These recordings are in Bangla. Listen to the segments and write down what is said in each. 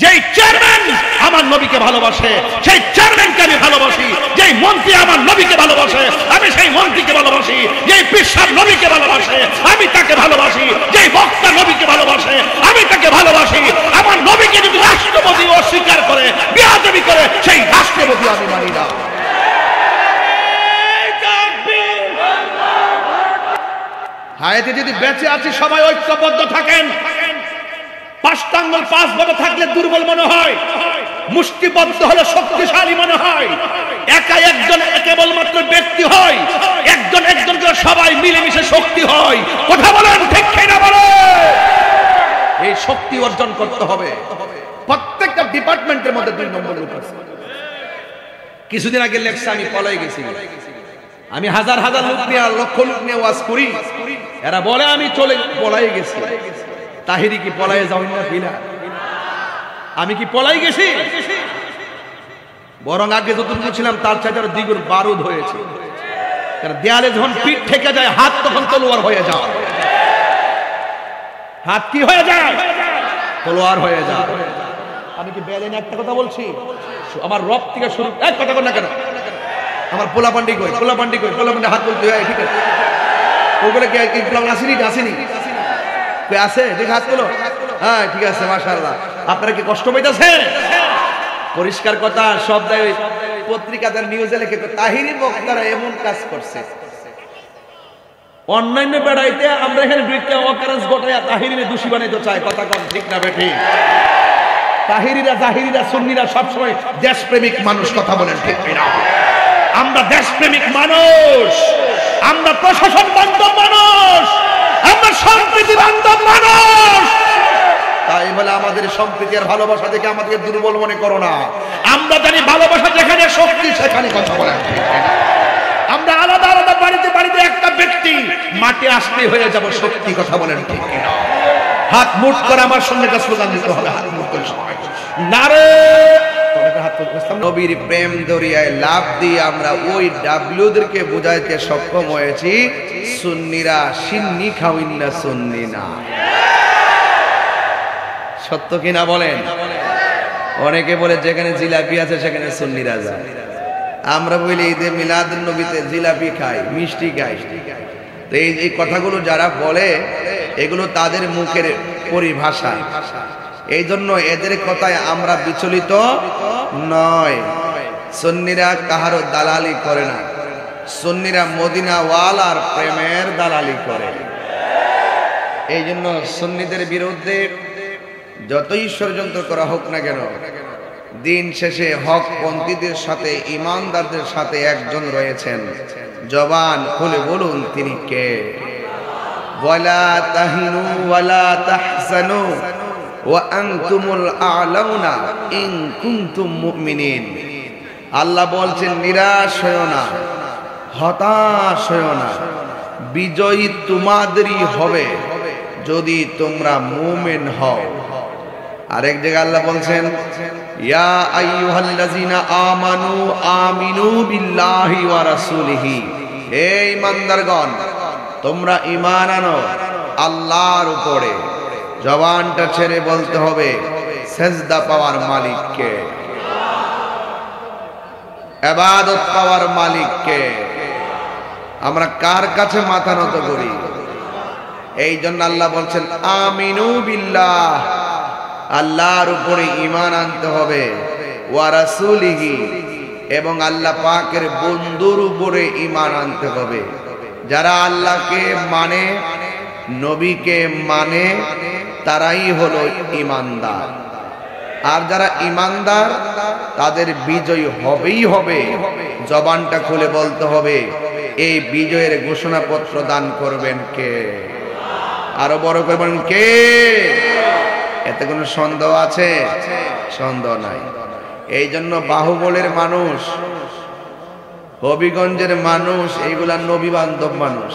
যেই চেয়ারম্যান আমার নবীকে ভালোবাসে সেই চেয়ারম্যানকে আমি ভালোবাসি, যেই মন্ত্রী আমার নবীকে ভালোবাসে আমি সেই মন্ত্রীকে ভালোবাসি, যেই বিশ্বাস নবীকে ভালোবাসে আমি তাকে ভালোবাসি, যেই বক্তা নবীকে ভালোবাসে আমি তাকে ভালোবাসি। আমার নবীকে যদি রাষ্ট্রপতি অস্বীকার করে বেয়াদবি করে সেই রাষ্ট্রপতি আমি মানি না। হায়াতে যদি বেঁচে আছি সবাই ঐক্যবদ্ধ থাকেন। পাঁচটা আঙ্গুল পাঁচ ভাবে থাকলে দুর্বল মনে হয়, মুষ্টিবদ্ধ হলে শক্তিশালী মনে হয়। একা একজন কেবলমাত্র ব্যক্তি হয়, একজন একজন করে সবাই মিলেমিশে শক্তি হয়। কথা বলেন ঠিক কিনা বলেন? এই শক্তি অর্জন করতে হবে। প্রত্যেকটা ডিপার্টমেন্টের মধ্যে 2 নম্বর লোক আছে। কিছুদিন আগে লেখছে আমি পলাই গেছি, আমি হাজার হাজার লোক নিয়ে লক্ষ লোক নিয়ে ওয়াজ করি, এরা বলে আমি চলে পলাই গেছি। তাহিরি কি পলাই যাওই না কিনা? আমি কি পলাই গেছি? বরং আগে যতটুকু ছিলাম তার চাইতে আরো দ্বিগুণ বারুদ হয়েছে। কারণ দেয়ালে যখন পিঠ ঠেকে যায় হাত তখন তলোয়ার হয়ে যায়। হাত কি হয়ে যায়? তলোয়ার হয়ে যায়। আমি কি বেলেন একটা কথা বলছি? আমার রব থেকে শুরু এক কথা বল না কেন? আমার পোলাপান্ডি কই, পোলাপান্ডি কই, পোলাপান্ডি হাত বলতে হয় ঠিক আছে। ওগুলো কি পোলাপান্ডি আসেনি? আসেনি কই আছে? ঠিক হাত তোলো। হ্যাঁ ঠিক আছে মাশাআল্লাহ। আপনারা কি কষ্ট পাইতেছেন? পরিষ্কার কথা, সব পত্রিকাতে নিউজে লিখে তাহিরি বক্তারা এমন কাজ করছে। অন্যান্য বেড়াইতে আমরা এখানে দুইটা অকারেন্স ঘটায় তাহিরিরে দোষী বানাইতে চাই। কথা কম ঠিক না বেঠিক? তাহিরিরা জাহিরিরা সুন্নিরা সবসময় দেশপ্রেমিক মানুষ। কথা বলেন ঠিক না? আমরা দেশপ্রেমিক মানুষ, আমরা প্রশাসন বান্ধব মানুষ, আমরা সম্প্রীতি বান্ধব মানুষ। তাই বলে আমাদের সম্প্রীতি আর ভালোবাসা দেখে আমাদেরকে দুর্বল মনে করো না। আমরা জানি ভালোবাসা যেখানে শক্তি সেখানে। কথা বলেন ঠিক না? আমরা আলাদা আলাদা বাড়িতে বাড়িতে একটা ব্যক্তি, মাঠে আসলে হয়ে যাব শক্তি। কথা বলেন ঠিক না? হাত মুঠ করে আমার সঙ্গে একটা স্লোগান দিতে হবে। হাত মুঠ করে সবাই নারে নবীর প্রেম দরিয়ায় লাভ দিয়ে আমরা ওই ডাব্লিউদেরকে বুঝাইতে সক্ষম হয়েছি সুন্নিরা সিন্নি খাওয়িন না সুন্নি না। সত্য কিনা বলেন? অনেকে বলে যেখানে জিলাপি আছে সেখানে সুন্নিরা যায়। আমরা বলি ঈদে মিলাদুন নবীতে জিলাপি খাই, মিষ্টি খাই। তো এই কথাগুলো যারা বলে এগুলো তাদের মুখের পরিভাষা। এই জন্য এদের কথায় আমরা বিচলিত নয়। সুন্নিরা কাহারও দালালি করে না, সুন্নিরা মদিনা ওয়ালার প্রেমের দালালি করে। এই জন্য সুন্নিদের বিরুদ্ধে যতই ষড়যন্ত্র করা হোক না কেন, দিন শেষে হক পন্থীদের সাথে ইমানদারদের সাথে একজন রয়েছেন। জবান খুলে বলুন তিনি কে? ওয়ালা তাহিনু ওয়ালা তাহজানু ওয়া আনতুমুল আ'লাউনা ইন কুনতুম মুমিনিন। আল্লাহ বলছেন নিরাশ হয়ো না, হতাশ হয়ো না, বিজয়ী তোমাদেরই হবে যদি তোমরা মুমিন হও। আরেক জায়গায় আল্লাহ বলছেন ইয়া আইয়ুহাল্লাযিনা আমানু আমিনু বিল্লাহি ওয়া রাসূলিহি। হে ঈমানদারগণ তোমরা ঈমান আনো আল্লাহর উপরে। জবানটা ছেড়ে বলতে হবে সেজদা পাওয়ার মালিককে, ইবাদত পাওয়ার মালিককে। আমরা কার কাছে মাথা নত করি? এই জন্য আল্লাহ বলছেন আমিনু বিল্লাহ, আল্লাহর উপরে ঈমান আনতে হবে, ওয়া রাসূলিহি, এবং আল্লাহ পাকের বন্ধুর উপরে ঈমান আনতে হবে। যারা আল্লাহকে মানে, নবীকে মানে, তারাই হলো ঈমানদার। আর যারা ঈমানদার তাদের বিজয় হবেই হবে। জবানটা খুলে বলতে হবে এই বিজয়ের ঘোষণাপত্র দান করবেন কে? আরো বড় করবেন কে? এতে কোনো সন্দেহ আছে? সন্দেহ নাই। এই জন্য বাহুবলের মানুষ, হবিগঞ্জের মানুষ, এইগুলা নবী বান্ধব মানুষ।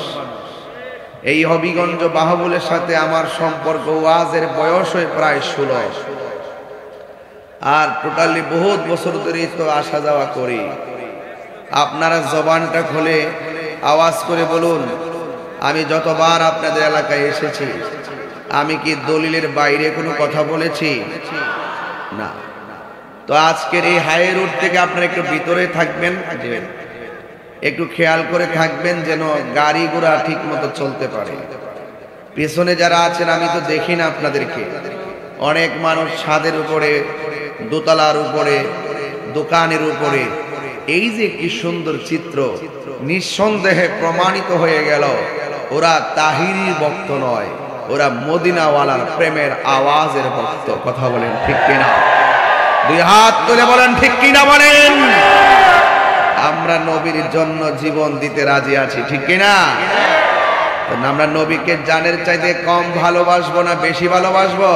এই হবিগঞ্জ বাহুবলের সাথে আমার সম্পর্ক ওয়াজের বয়স হয়ে প্রায় 16, আর টোটালি বহুত বছর ধরে তো আসা যাওয়া করি। আপনারা জবানটা খুলে আওয়াজ করে বলুন আমি যতবার আপনাদের এলাকায় এসেছি আমি কি দলিলের বাইরে কোনো কথা বলেছি? না। তো আজকের এই হাই রোড থেকে আপনারা একটু ভিতরে থাকবেন, যে একটু খেয়াল করে থাকবেন যেন গাড়ি ঘোড়া ঠিক মতো চলতে পারে। পেছনে যারা আছেন আমি তো দেখি না আপনাদেরকে, অনেক মানুষ ছাদের উপরে, দোতলার উপরে, দোকানের উপরে। এই যে কি সুন্দর চিত্র, নিঃসন্দেহে প্রমাণিত হয়ে গেল ওরা তাহিরি ভক্ত নয়, ওরা মদিনাওয়ালার প্রেমের আওয়াজের ভক্ত। কথা বলেন ঠিক কিনা? দুই হাত তুলে বলেন ঠিক কিনা বলেন। আমরা নবীর জন্য জীবন দিতে রাজি আছি, ঠিক কিনা? আমরা নবীকে জানের চাইতে কম ভালোবাসবো না বেশি ভালোবাসবো?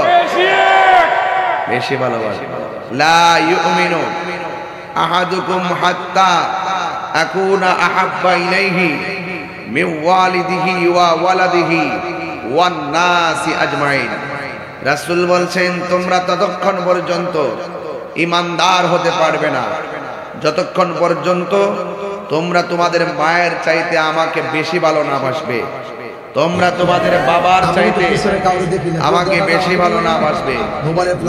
বেশি ভালোবাসবো। লা ইউমিনু আহাদুকুম হাত্তা আকুনা আহাব্বা ইলাইহি মিন ওয়ালিদিহি ওয়া ওয়ালাদিহি ওয়ান নাসি আজমাইন। রাসূল বলছেন তোমরা ততক্ষণ পর্যন্ত ঈমানদার হতে পারবে না যতক্ষণ পর্যন্ত তোমরা তোমাদের মায়ের চাইতে আমাকে বেশি ভালো না বাসবে, তোমরা তোমাদের বাবার চাইতে আমাকে বেশি ভালো না বাসবে।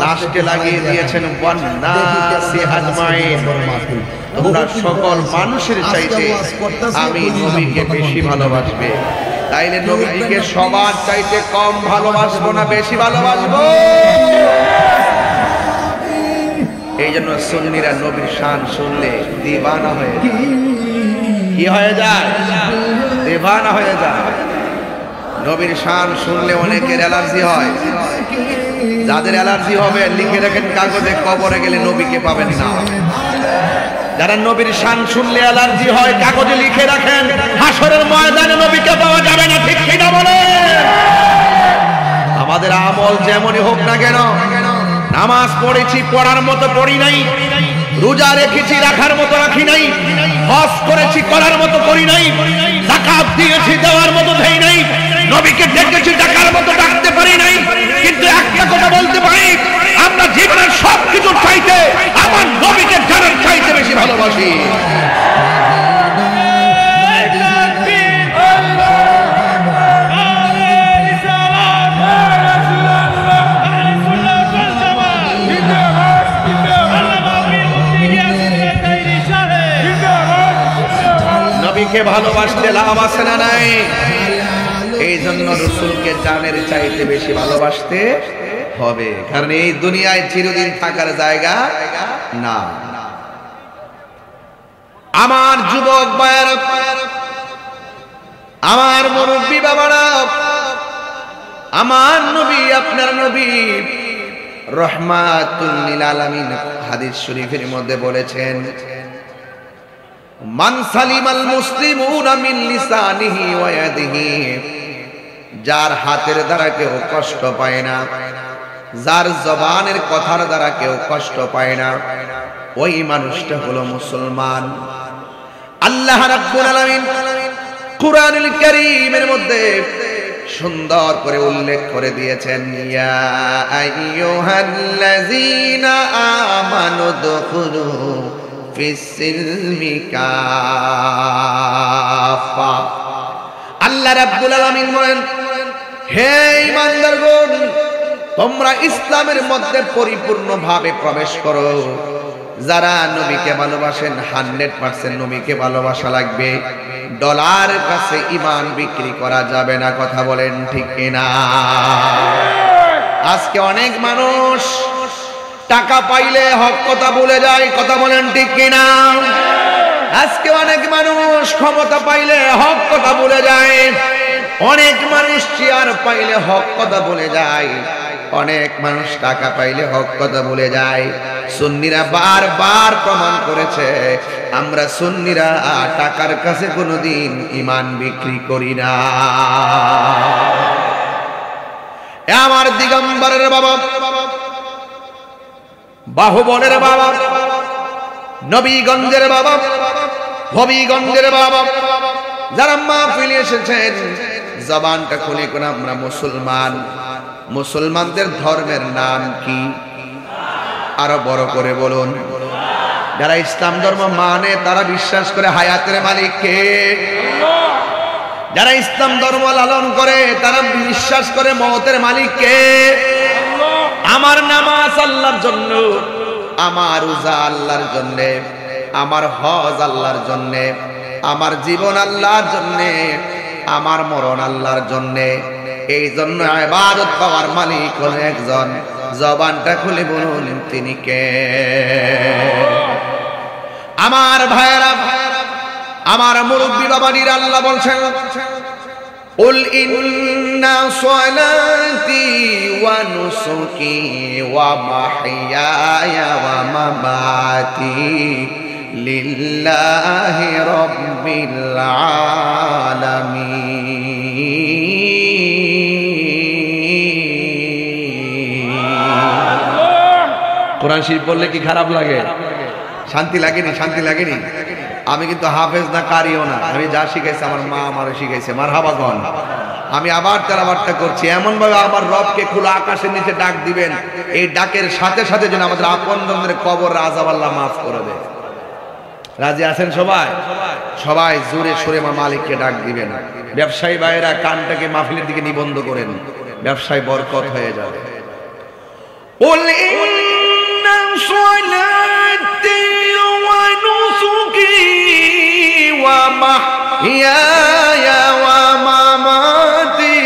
লাস্টে লাগিয়ে দিয়েছেন ওয়ান নাসি আজমাইন, তোমরা সকল মানুষের চাইতে আমি নবীকে বেশি ভালোবাসবে। তাইলে নবীকে সবার চাইতে কম ভালোবাসবো না বেশি ভালোবাসবো? এই জন্য সুন্নিরা নবীর শান শুনলে দিওয়ানা হয়ে যায়। কি হয়ে যায়? দিওয়ানা হয়ে যায়। নবীর শান শুনলে অনেকের অ্যালার্জি হয়। যাদের অ্যালার্জি হবে লিখে রাখেন কাগজে, কবরে গেলে নবীকে পাবেন না। যারা নবীর শান শুনলে অ্যালার্জি হয় কাগজে লিখে রাখেন, হাসরের ময়দানে নবীকে পাওয়া যাবে না। ঠিক কিনা বলেন? আমাদের আমল যেমনই হোক না কেন, নামাজ পড়েছি পড়ার মতো পড়ি নাই, রোজা রেখেছি রাখার মতো রাখি নাই, হজ করেছি করার মতো করি নাই, যাকাত দিয়েছি দেওয়ার মতো দেই নাই, নবীকে ডেকেছি ডাকার মতো ডাকতে পারি নাই। কিন্তু একটা কথা বলতে পারি, আমরা জীবনের সবকিছু চাইতে আমার নবীকে জানার চাইতে বেশি ভালোবাসি। নবীকে ভালোবাসতে লাভ আছে না নাই? এই জন্য রাসূলকে জানের চাইতে বেশি ভালোবাসতে হবে, কারণ এই দুনিয়ায় চিরদিন থাকার জায়গা না। আমার যুবক ভাইয়েরা, আমার মুরব্বী বাবারা, আমার নবী আপনার নবী রাহমাতুল লিল আলামিন হাদিস শরীফের মধ্যে বলেছেন, মান সালিমাল মুসলিমুনা মিন লিসানিহি ওয়া ইয়াদিহি, যার হাতের দ্বারা কেউ কষ্ট পায় না, যার জবানের কথার দ্বারা কেউ কষ্ট পায় না, ওই মানুষটা হলো মুসলমান। আল্লাহ রাব্বুল আলামিন কুরআনুল কারীমের মধ্যে সুন্দর করে উল্লেখ করে দিয়েছেন, ইয়া আইয়ুহাল্লাযীনা আমানু দুখুলু ফিস-সিলমি কাফা। আল্লাহ রাব্বুল আলামিন বলেন, হে ঈমানদারগণ, তোমরা ইসলামের মধ্যে পরিপূর্ণভাবে প্রবেশ করো। যারা নবীকে ভালোবাসেন 100% নবীকে ভালোবাসা লাগবে। ডলারের কাছে ঈমান বিক্রি করা যাবে না। কথা বলেন ঠিক কিনা? আজকে অনেক মানুষ টাকা পাইলে হক কথা ভুলে যায়। কথা বলেন ঠিক কিনা? আজকে অনেক মানুষ ক্ষমতা পাইলে হক কথা ভুলে যায়, অনেক মানুষ চেয়ার পাইলে হক কথা ভুলে যায়, অনেক মানুষ টাকা পাইলে হক কথা ভুলে যায়। সুন্নিরা বারবার প্রমাণ করেছে, আমরা সুন্নিরা টাকার কাছে কোনোদিন ঈমান বিক্রি করি না। আমার দিগম্বরের বাবা, বাহুবলের বাবা, নবীগঞ্জের বাবা, হবিগঞ্জের বাবা, যারা মাহফিলে এসেছেন, জবানটা খুলে কোন আমরা মুসলমান। মুসলমানদের ধর্মের নাম কি? আরো বড় করে বলুন। যারা ইসলাম ধর্ম মানে তারা বিশ্বাস করে হায়াতের মালিক কে? যারা ইসলাম ধর্ম লালন করে তারা বিশ্বাস করে মওতের মালিক কে? আমার নামাজ আল্লাহর জন্য, আমার রোজা আল্লাহর জন্য, আমার হজ আল্লাহর জন্য, আমার জীবন আল্লাহর জন্য, আমার মরণ আল্লাহর জন্য। এই জন্য ইবাদত পাওয়ার মালিক হলেন একজন। জবানটা খুলে বলুন তিনি কে? আমার ভাইরা, আমার মুরব্বী বাবাজিরা, আল্লাহ বলছেন قل إن صلاتي ونسكي ومحياي ومماتي لله رب العالمين। কোরআন শরীফ পড়লে কি খারাপ লাগে? শান্তি লাগেনি? শান্তি লাগেনি? আমি কিন্তু হাফেজ না, কারিও না। আমি যা শিখাইছি আমার মা আমারে শিখাইছে। মারহাবা গন। আমি আবার তেলাওয়াতটা করছি এমন ভাবে আমার রবকে খোলা আকাশের নিচে ডাক দিবেন, এই ডাকের সাথে সাথে যেন আমাদের আপনজনদের কবর আযাব আল্লাহ মাফ করে দেয়। রাজি আছেন সবাই? সবাই জোরে সুরে আমার মালিককে ডাক দিবেন। ব্যবসায়ী ভাইয়েরা কানটাকে মাহফিলের দিকে নিবন্ধ করেন, ব্যবসায় বরকত হয়ে যাবে। قل إن صلاتي ونسكي ومحياي ومماتي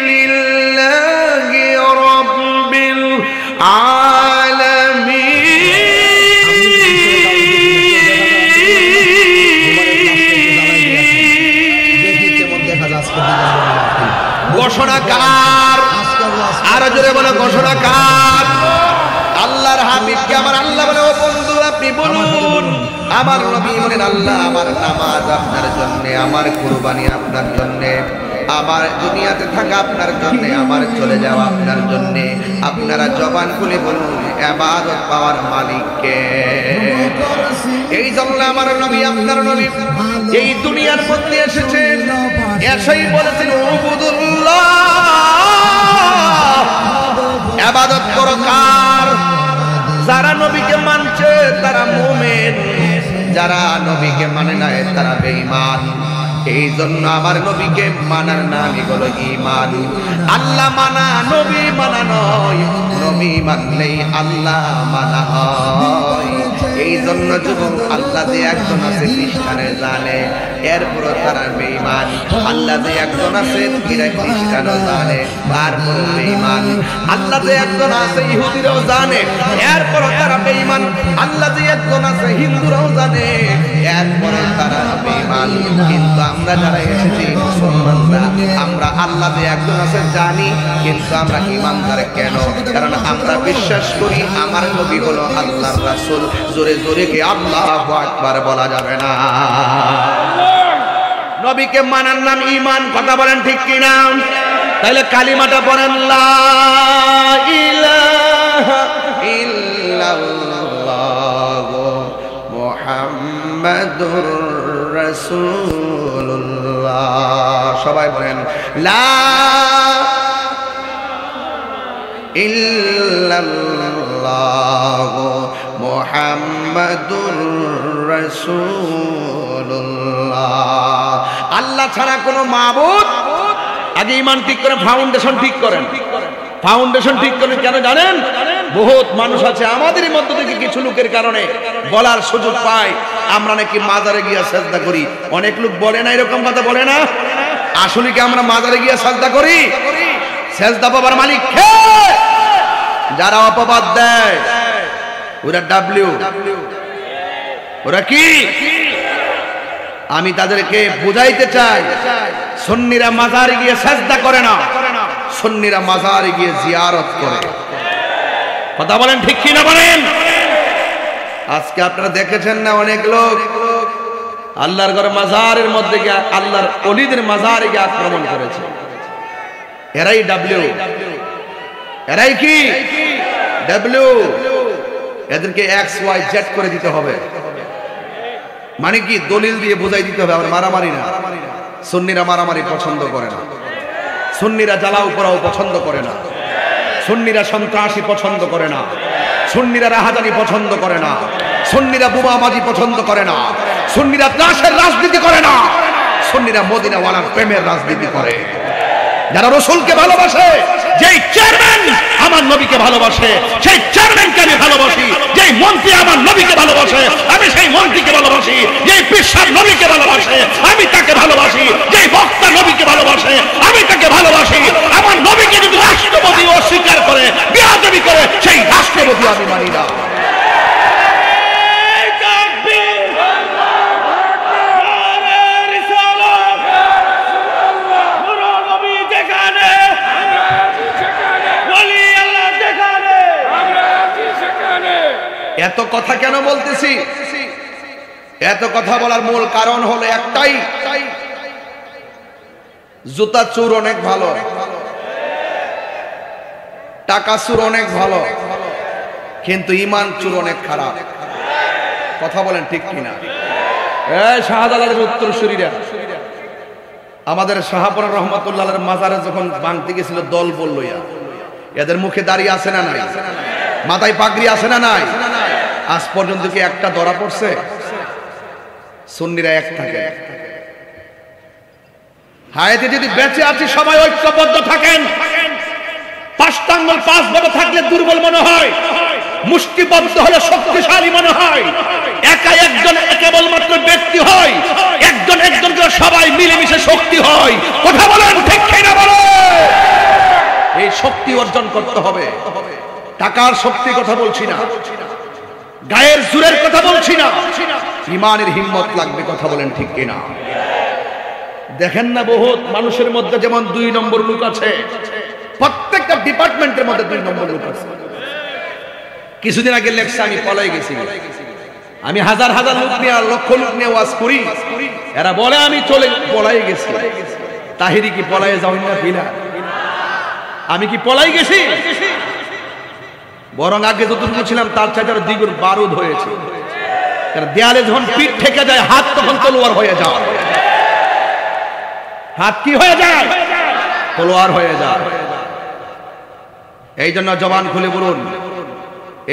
لله رب العالمين। ঘোষণাকার, আরো জোরে বলো ঘোষণাকার। আল্লাহর হাবিবকে আমার আল্লাহ বলে, ও বন্ধু আপনি বলুন। আমার নবী বলেন, আল্লাহ আমার নামাজ আপনার জন্য, আমার কুরবানি আপনার জন্য, আমার দুনিয়াতে থাকা আপনার জন্য, আমার চলে যাওয়া আপনার জন্য। আপনারা জবান খুলে বলুন ইবাদত পাওয়ার মালিককে। এই জন্য আমার নবী, আপনার নবী এই দুনিয়ার মধ্যে এসেছেন, এসেই বলেছেন উবুদুল্লাহ, ইবাদত করো কার? যারা নবীকে মানছে তারা মুমিন, যারা নবীকে মানে না তারা বেঈমান। এই জন্য আমার নবীকে মানার নামই হলো ঈমান। আল্লাহ মানা নবী মানা নয়, নবী মানলেই আল্লাহ মানা হয়। এই জন্য যুবক, আল্লাহ যে একজন আছে খ্রিস্টানে জানে, এরপরও তারা বেঈমান। আল্লাহ যে একজন আছে এরা খ্রিস্টানও জানে, তারপরও বেঈমান। আল্লাহ যে একজন আছে ইহুদিরাও জানে, এরপরও তারা বেঈমান। আল্লাহ যে একজন আছে হিন্দুরাও জানে, এরপরও তারা বেঈমান। কিন্তু আমরা যারা এসেছি মুসলমানরা, আমরা আল্লাহ যে একজন আছে জানি, কিন্তু আমরা ঈমানদার কেন? কারণ আমরা বিশ্বাস করি আমার নবী হলো আল্লাহর রাসূল। জোরে জোরে কি আল্লাহু আকবার বলা যাবে না? নবীকে মানার নাম ঈমান। কথা বলেন ঠিক কি না? তাহলে কালিমাটা পড়েন, লা ইলাহা ইল্লাল্লাহু মুহাম্মাদুর রাসূলুল্লাহ। সবাই বলেন লা ইল্লাল্লাহু মুহাম্মাদুর রাসূলুল্লাহ। আল্লাহ ছাড়া কোনো মাবুদ। আগে ঈমান ঠিক করে ফাউন্ডেশন ঠিক করেন। ফাউন্ডেশন ঠিক করেন কেন জানেন? বহুত মানুষ আছে আমাদেরই মধ্য থেকে কিছু লোকের কারণে বলার সুযোগ পায় আমরা নাকি মাজারে গিয়ে সাজদা করি। অনেক লোক বলে না, এরকম কথা বলে না? আসলে কি আমরা মাজারে গিয়ে সাজদা করি? সাজদা পাবার মালিক কে? যারা অপবাদ দেয় ওরা ডাব্লিউ, ওরা কি? আমি তাদেরকে বুঝাইতে চাই, সুন্নিরা মাজারে গিয়ে সাজদা করে না, সুন্নিরা মাজারে গিয়ে জিয়ারত করে। কথা বলেন ঠিক কি না বলেন? আজকে আপনারা দেখেছেন না, অনেক লোক আল্লাহর ঘর মাজারের মধ্যে গিয়ে আল্লাহর ওলিদের মাজারে গিয়ে আক্রমণ করেছে। এরাই ডাব্লিউ, এরাই কি ডাব্লিউ। এদেরকে এক্স ওয়াই জেড করে দিতে হবে। মানে কি? দলিল দিয়ে বুঝাই দিতে হবে আমরা মারামারি না। সুন্নিরা মারামারি পছন্দ করে না, সুন্নিরা জ্বালাও পোড়াও পছন্দ করে না, সুন্নিরা সন্ত্রাসী পছন্দ করে না, সুন্নিরা রাহাজানি পছন্দ করে না, সুন্নিরা বোমাবাজি পছন্দ করে না, সুন্নিরা ত্রাসের রাজনীতি করে না, সুন্নিরা মদিনাওয়ালার প্রেমের রাজনীতি করে। যারা রাসূলকে ভালোবাসে যেই চেয়ারম্যান আমার নবীকে ভালোবাসে সেই চেয়ারম্যানকে আমি ভালোবাসি, যেই মন্ত্রী আমার নবীকে ভালোবাসে আমি সেই মন্ত্রীকে ভালোবাসি, যেই বিশ্বাস নবীকে ভালোবাসে আমি তাকে ভালোবাসি, যেই বক্তা নবীকে ভালোবাসে আমি তাকে ভালোবাসি। আমার নবীকে যদি রাষ্ট্রপতি অস্বীকার করে বিয়াদবি করে সেই রাষ্ট্রপতি আমি মানি না। এত কথা কেন বলতেছি? এত কথা বলার মূল কারণ হলো একটাই, জুতা চোর অনেক ভালো, টাকা চোর অনেক ভালো, কিন্তু ঈমান চোর অনেক খারাপ। কথা বলেন ঠিক কিনা? এই শাহজালালের উত্তরসূরিরা আমাদের শাহপুর রহমাতুল্লাহের মাজারে যখন ভাঙতে গেছিল দল বলল, এদের মুখে দাড়ি আছে না নাই? মাথায় পাগড়ি আছে না নাই? আজ পর্যন্ত কি একটা ধরা পড়ছে? সুন্নিরা এক থাকে। হায়াতে যদি বেঁচে আছি সবাই ঐক্যবদ্ধ থাকেন। পাঁচটা আঙ্গুল পাঁচ বড় থাকলে দুর্বল মনে হয়, মুষ্টিবদ্ধ হলে শক্তিশালী মনে হয়। একা একজন কেবলমাত্র ব্যক্তি হয়, একজন একজনকে সবাই মিলেমিশে শক্তি হয়। কথা বলেন ঠিক কিনা বলো? এই শক্তি অর্জন করতে হবে। টাকার শক্তি কথা বলছি না, গায়ের জোরের কথা বলছি না, ঈমানের হিম্মত লাগবে। কথা বলেন ঠিক কিনা? দেখেন না বহুত মানুষের মধ্যে যেমন 2 নম্বর লোক আছে, প্রত্যেকটা ডিপার্টমেন্টের মধ্যে 2 নম্বর লোক আছে। কিছুদিন আগে লেখছে আমি পলাই গেছি, আমি হাজার হাজার লোক নিয়ে লক্ষ লোক নিয়ে ওয়াজ করি, এরা বলে আমি চলে পলাই গেছি। তাহিরি কি পলায়ে যাও না ফিলা? আমি কি পলাই গেছি? বরং আগে যতটুকু ছিলাম তার চাইতে আরো দ্বিগুণ বারুদ হয়েছে। কারণ দেয়ালে যখন পিঠ ঠেকে যায় হাত তখন তলোয়ার হয়ে যায়। হাত কি হয়ে যায়? তলোয়ার হয়ে যায়। এই জন্য জবান খুলে বলুন,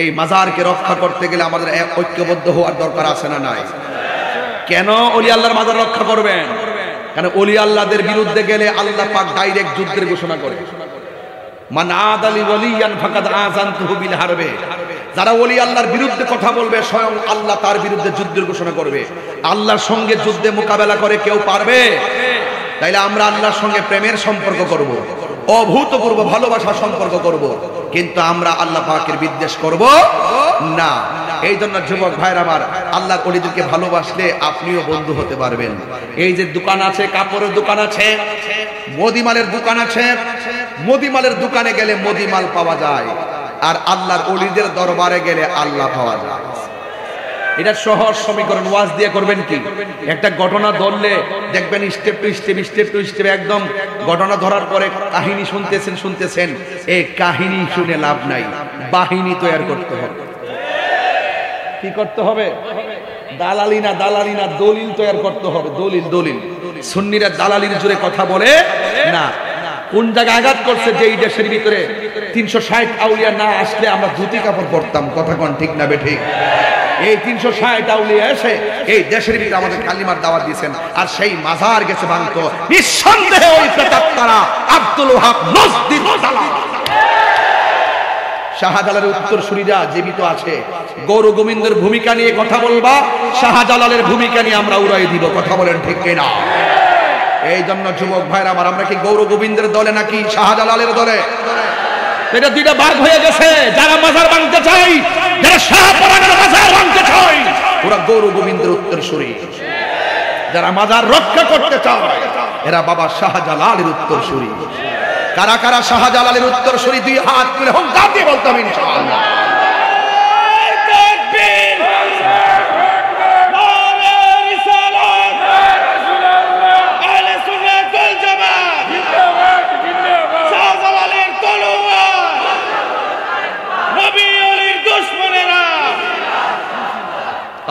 এই মাজারকে রক্ষা করতে গেলে আমাদের ঐক্যবদ্ধ হওয়ার দরকার আছে না নাই? কেন ওলি আল্লাহর মাজার রক্ষা করবেন? কারণ ওলি আল্লাহদের বিরুদ্ধে গেলে আল্লাহ পাক ডাইরেক্ট যুদ্ধের ঘোষণা করে, মান আদালি ওয়ালিয়ান ফাকাদ আযানতুহু বিল হারবে। যারা ওলি আল্লাহর বিরুদ্ধে কথা বলবে স্বয়ং আল্লাহ তার বিরুদ্ধে যুদ্ধের ঘোষণা করবে। আল্লাহর সঙ্গে যুদ্ধে মোকাবেলা করে কেউ পারবে? তাইলে আমরা আল্লাহর সঙ্গে প্রেমের সম্পর্ক করব, অভূতপূর্ব ভালোবাসার সম্পর্ক করব, কিন্তু আমরা আল্লাহ পাকের বিদ্বেষ করব না। এই জন্য যুবক ভাইরা আমার, আল্লাহর ওলিদেরকে ভালোবাসলে আপনিও বন্ধু হতে পারবেন। এই যে দোকান আছে, কাপড়ের দোকান আছে, মুদিমালের দোকান আছে, মুদিমালের দোকানে গেলে মুদিমাল পাওয়া যায়, আর আল্লাহর ওলিদের দরবারে গেলে আল্লাহ পাওয়া যায়। এটা সহজ সমীকরণ। ওয়াজ দিয়ে করবেন কি? একটা ঘটনা ধরলে দেখবেন step to step, step to step, একদম ঘটনা ধরার পরে কাহিনী শুনতেছেন। এই কাহিনী শুনে লাভ নাই, বাহিনী তৈরি করতে হবে। কি করতে হবে? দালালি না দলিল তৈরি করতে হবে। দলিল। সুন্নিরা দালালির জোরে কথা বলে না। কোন জায়গায় আঘাত করছে? যে এই দেশের ভিতরে 360 আউলিয়া না আসলে আমরা ধুতি কাপড় পরতাম। কথা কোন ঠিক না বেঠিক? এই 360 আউলিয়া এসে এই দেশের ভিতরে আমাদের কালিমার দাওয়াত দিয়েছেন, আর সেই মাজার গেছে ভাঙতো। নিঃসন্দেহে ওই প্রেতাত্মারা আব্দুল ওয়াহাব নজদির দালাল। শাহজালালের উত্তরসূরিরা জীবিত আছে। গৌর গোবিন্দের ভূমিকা নিয়ে কথা বলবা, শাহজালালের ভূমিকা নিয়ে আমরা উড়াই দিব। কথা বলেন ঠিক কিনা? এই জন্য যুবক ভাইরা আমার, আমরা কি গৌর গোবিন্দের দলে নাকি শাহজালালের দলে? এটা দুইটা ভাগ হয়ে গেছে। যারা মাজার ভাঙতে চায়, যারা শাহপরানের মাজার ভাঙতে চায়, ওরা গৌর গোবিন্দের উত্তরসূরি। যারা মাজার রক্ষা করতে চায়, এরা বাবা শাহজালালের উত্তরসূরি। কারা কারা শাহজালালের উত্তরসূরি? 2 হাত তুলে হুঙ্কার দিয়ে বলতাম ইনশাআল্লাহ।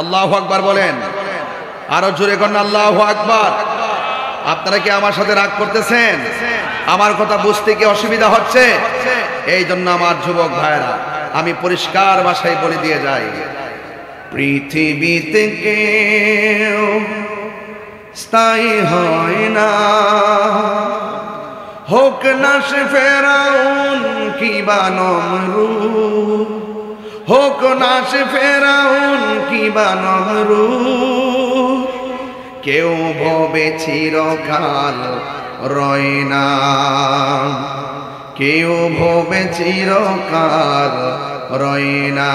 আল্লাহু আকবার বলেন, আরো জোরে করেন আল্লাহু আকবার। আপনারা কি আমার সাথে রাগ করতেছেন? আমার কথা বুঝতে কি অসুবিধা হচ্ছে? এই জন্য আমার যুবক ভাইরা, আমি পরিষ্কার ভাষায় বলে দিয়ে যাই, পৃথিবীতে কেউ স্থায়ী হয় না, হোক নাশ ফেরাউন কিবা নমরুদ, হোক নাশ ফেরাউন কিবা নমরুদ, কেউ ভবে চিরকাল রয় না, কেউ ভবে চিরকাল রয় না।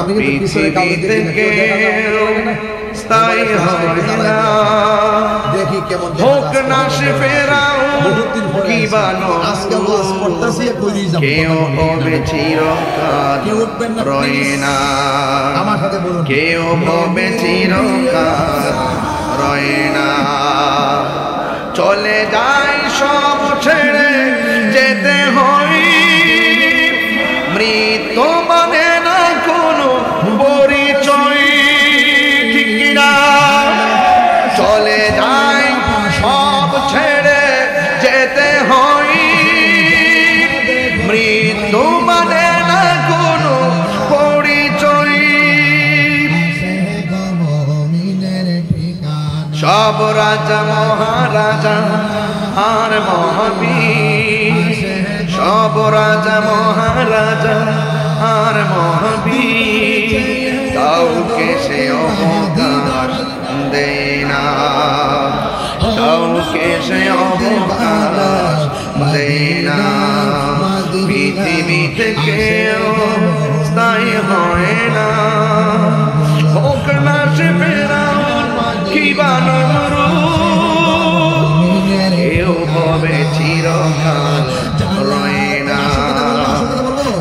পৃথিবীতে কেউ স্থায়ী হয় না, হোক নাশ ফেরাউন কিবা নমরুদ, কেউ ভবে চিরকাল রয় না, কেউ ভবে চিরকাল রয় না। চলে যায় সব ছেড়ে যেতে হয়, মৃত্যু মানে না কোনো পরিচয়, ঠিক কিনা? চলে যায় সব ছেড়ে যেতে হয়, মৃত্যু মানে না কোনো পরিচয়। সব রাজা মহারাজা আর মহাবীর, সব রাজা মহারাজা আর মহাবীর, কাউকে সে অবকাশ দেয় না, কাউকে সে অবকাশ দেয় না। পৃথিবীতে কেউ স্থায়ী হয় না, হোক নাশ ফেরাউন কিবা নমরুদ, কেউ ভবে চিরকাল রয় না,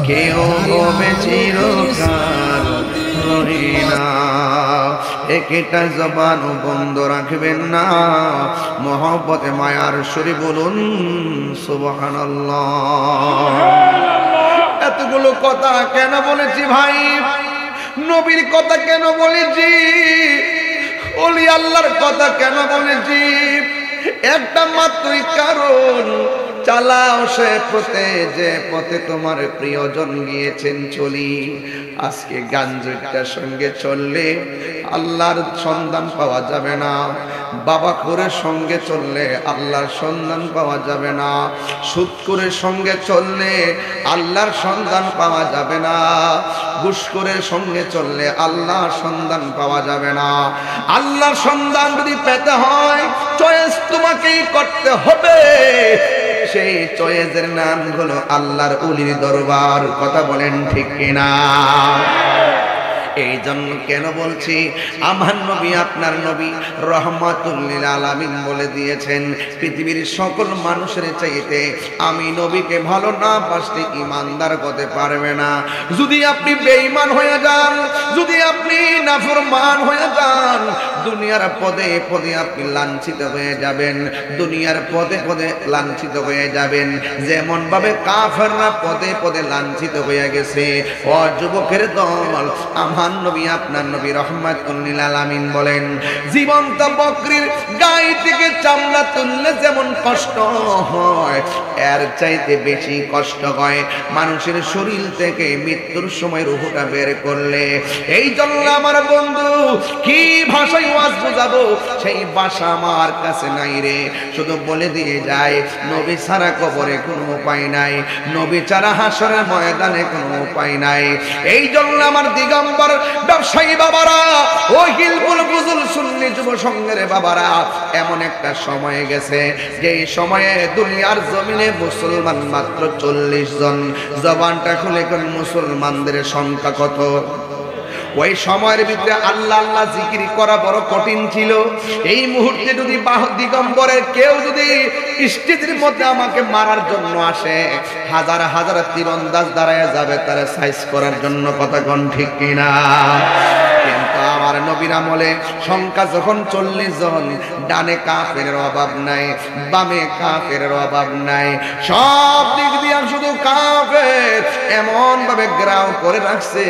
কেউ ভবে চিরকাল রয় না। একটা জবান বন্ধ রাখবেন না, মহব্বতে মায়ার সুরে বলুন সুবহানাল্লাহ। এতগুলো কথা কেন বলেছি ভাই? নবীর কথা কেন বলেছি? ওলি আল্লাহর কথা কেন বলেছি? একটা মাত্রই কারণ, চালাও সে পথে যে পথে তোমার প্রিয়জন গিয়েছেন চলি। আজকে গাঞ্জুটার সঙ্গে চললে আল্লাহর সন্ধান পাওয়া যাবে না, বাবা করে সঙ্গে চললে আল্লাহর সন্ধান পাওয়া যাবে না, সুদখোরের সঙ্গে চললে আল্লাহর সন্ধান পাওয়া যাবে না, ঘুষখোরের সঙ্গে চললে আল্লাহর সন্ধান পাওয়া যাবে না। আল্লাহর সন্ধান যদি পেতে হয় চয়েস তোমাকেই করতে হবে, সেই চয়েসের নাম হলো আল্লাহর ওলির দরবার। কথা বলেন ঠিক কিনা? এই জন্য কেন বলছি, আমার নবী আপনার নবী রহমাতুল লিল আলামিন বলে দিয়েছেন, পৃথিবীর সকল মানুষের চাইতে আমি নবীকে ভালো না বাসলে ইমানদার হতে পারবে না। যদি আপনি বেঈমান হয়ে যান, যদি আপনি নাফরমান হয়ে যান, দুনিয়ার পদে পদে আপনি লাঞ্ছিত হয়ে যাবেন, দুনিয়ার পদে পদে লাঞ্ছিত হয়ে যাবেন, যেমন ভাবে কাফেররা পদে পদে লাঞ্ছিত হয়ে গেছে। ও যুবকের দল, আমার নবী আপনার নবী রহমাতুল লিল আলামিন বলেন, জীবন্ত বকরির গায়ে থেকে চামড়া তুললে যেমন কষ্ট হয়, এর চাইতে বেশি কষ্ট হয় মানুষের শরীর থেকে মৃত্যুর সময় রূহটা বের করলে। এই জন্য আমার বন্ধু, কি ভাষায় ওয়াজ বোঝাবো সেই ভাষা আমার কাছে নাই রে। শুধু বলে দিয়ে যায়, নবী ছাড়া কবরে কোনো উপায় নাই, নবী ছাড়া হাসরের ময়দানে কোনো উপায় নাই। এই জন্য আমার দিগম্বর ব্যবসায়ী বাবারা, ও হিলবুল বুজুল সুন্নি যুব সংঘের বাবারা, এমন একটা সময় গেছে যে সময়ে দুনিয়ার জমিনে মুসলমান মাত্র 40 জন। জবানটা খুলে কোন মুসলমানদের সংখ্যা কত? ওই সময়ের ভিতরে আল্লাহ আল্লাহ জিকির করা বড় কঠিন ছিল। এই মুহূর্তে যদি দিগম্বরের কেউ যদি স্টেজের মধ্যে আমাকে মারার জন্য আসে, হাজার হাজার তীরন্দাজ দাঁড়ায় যাবে তারা সাইজ করার জন্য। কথা কোন ঠিক কিনা? কিন্তু আমার নবীর আমলে সংখ্যা যখন 40 জন, ডানে কাফের অভাব নাই, বামে কাফের অভাব নাই, সব দিক দিয়ে শুধু কাফের এমন ভাবে গ্রাও করে রাখছে।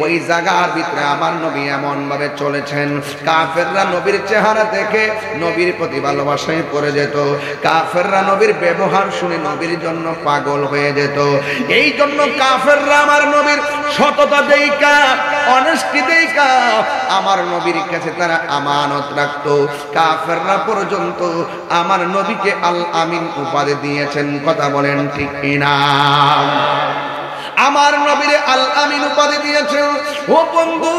ওই জায়গার ভিতরে আমার নবী এমন ভাবে চলেছেন, কাফেররা নবীর চেহারা দেখে নবীর প্রতি ভালোবাসায় পড়ে যেত, কাফেররা নবীর ব্যবহার শুনে নবীর জন্য পাগল হয়ে যেত। এই জন্য কাফেররা আমার নবীর সততা দেইকা, অনেস্টি দেইকা আমার নবীর কাছে তারা আমানত রাখতো। কাফেররা পর্যন্ত আমার নবীকে আল আমিন উপাধি দিয়েছেন। কথা বলেন ঠিক কিনা? আমার নবীরে আল আমিন উপাধি দিয়েছেন। ও বন্ধু,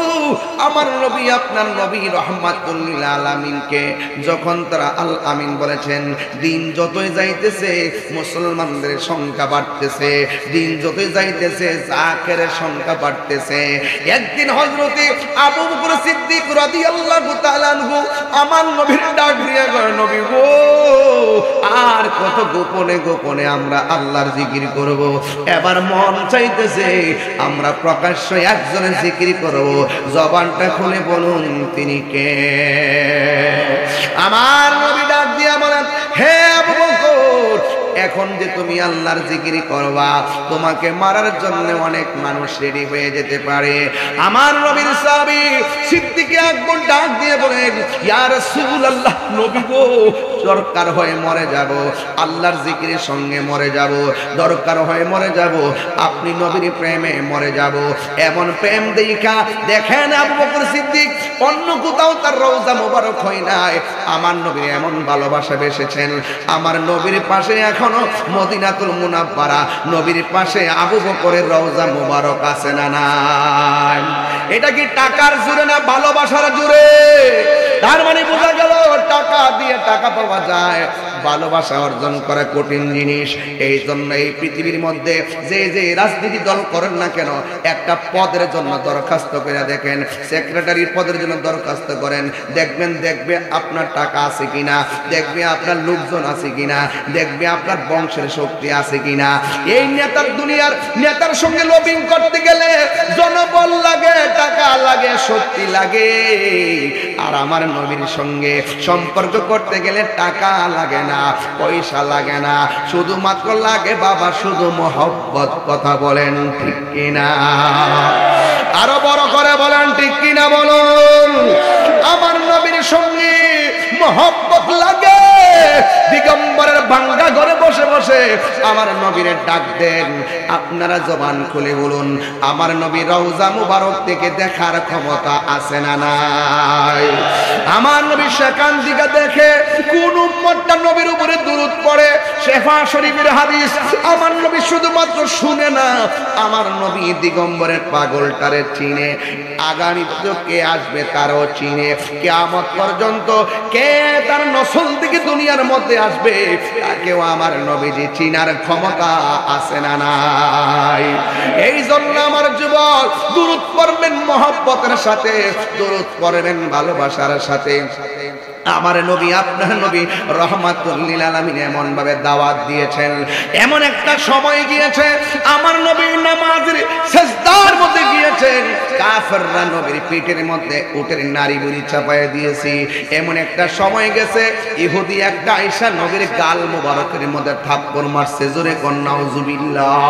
আমার নবী আপনার নবী রাহমাতুল লিল আলামিনকে যখন তারা আল আমিন বলেছেন, দিন যতই যাইতেছে মুসলমানদের সংখ্যা বাড়তেছে, দিন যতই যাইতেছে জাকেরের সংখ্যা বাড়তেছে। একদিন হযরতে আবু বকর সিদ্দিক রাদিয়াল্লাহু তাআলা আনহু আমার নবীর ডাক দিয়ে কয়, নবী গো, আর কত গোপনে গোপনে আমরা আল্লাহর জিকির করব। এবার মন চাইতেছে আমরা প্রকাশ্যে একজনের জিকির করব। জবানটা খুলে বলুন তিনি কে? আমার নবী ডাক দিয়া বলেন, হে আবু বকর, এখন যে তুমি আল্লাহর জিকির করবা, তোমাকে মারার জন্য অনেক মানুষ রেডি হয়ে যেতে পারে। আমার নবীর সাহাবী সিদ্দিক আকবর ডাক দিয়ে বলেন, ইয়া রাসূলুল্লাহ, নবী গো, দরকার হয় মরে যাব, আল্লাহর জিকিরের সঙ্গে মরে যাব, দরকার হয় মরে যাব, আপনি নবীর প্রেমে মরে যাব। এমন প্রেম দেখা দেখেন আবু বকর সিদ্দিক অন্য কোথাও তার রওজা মোবারক হয় নাই, আমার নবীর এমন ভালোবাসা বেসেছেন। আমার নবীর পাশে এখনো মদিনাতুল মুনাব্বারা, নবীর পাশে আবু বকরের রওজা মোবারক আছে না নাই? এটা কি টাকার জোরে না ভালোবাসার জোরে? তার মানে বোঝা গেল টাকা দিয়ে টাকা পাওয়া যায়, ভালোবাসা অর্জন করা কঠিন জিনিস। এই জন্য এই পৃথিবীর মধ্যে যে যে রাজনীতি দল করেন না কেন, একটা পদের জন্য দরখাস্ত করে দেখেন, সেক্রেটারির পদের জন্য দরখাস্ত করেন, দেখবে আপনার টাকা আছে কিনা, দেখবে আপনার লোকজন আছে কিনা, দেখবে আপনার বংশের শক্তি আছে কিনা। এই নেতার দুনিয়ার নেতার সঙ্গে লবিং করতে গেলে জনবল লাগে, টাকা লাগে, শক্তি লাগে। আর আমার নবীর সঙ্গে সম্পর্ক করতে গেলে টাকা লাগে না, পয়সা লাগে না, শুধুমাত্র লাগে বাবা শুধু মহব্বত। কথা বলেন ঠিক কিনা? আরো বড় করে বলেন ঠিক কিনা বলুন। আমার নবীর সঙ্গে মহব্বত লাগে। দিগম্বরের ভাঙ্গা ঘরে বসে বসে আমার নবীর ডাক দেন। আপনারা জবান খুলে বলুন, আমার নবীর রওজা মুবারক থেকে দেখার ক্ষমতা আছে না নাই? আমার নবী সেখান থেকে দেখে কোন উম্মতটা নবীর উপরে দুরূদ পড়ে, শেফা শরীফের হাদিস। আমার নবী শুধুমাত্র শুনে না, আমার নবী দিগম্বরের পাগলটারে চিনে, আগামী কে আসবে তারও চিনে, কিয়ামত পর্যন্ত কে তার নসল থেকে দুনিয়ার মধ্যে আসবে তাকেও আমার নবীজি চিনার ক্ষমতা আছে না নাই? এই জন্য আমার যুবক, দুরূদ পড়বেন মহব্বতের সাথে, দুরূদ পড়বেন ভালোবাসার সাথে। আমার নবী আপনার নবী রাহমাতুল লিল আলামিন এমন ভাবে দাওয়াত দিয়েছেন, এমন একটা সময় গিয়েছে আমার নবী নামাজের সিজদার মধ্যে গিয়েছেন, কাফেররা নবীর পিঠের মধ্যে উটের নাড়ি বুড়ি চাপায় দিয়েছে। এমন একটা সময় গেছে ইহুদি একটা আয়েশা নবীর গাল মোবারকের মধ্যে থাপ্পড় মারছে। জোরে কোন নাউজুবিল্লাহ।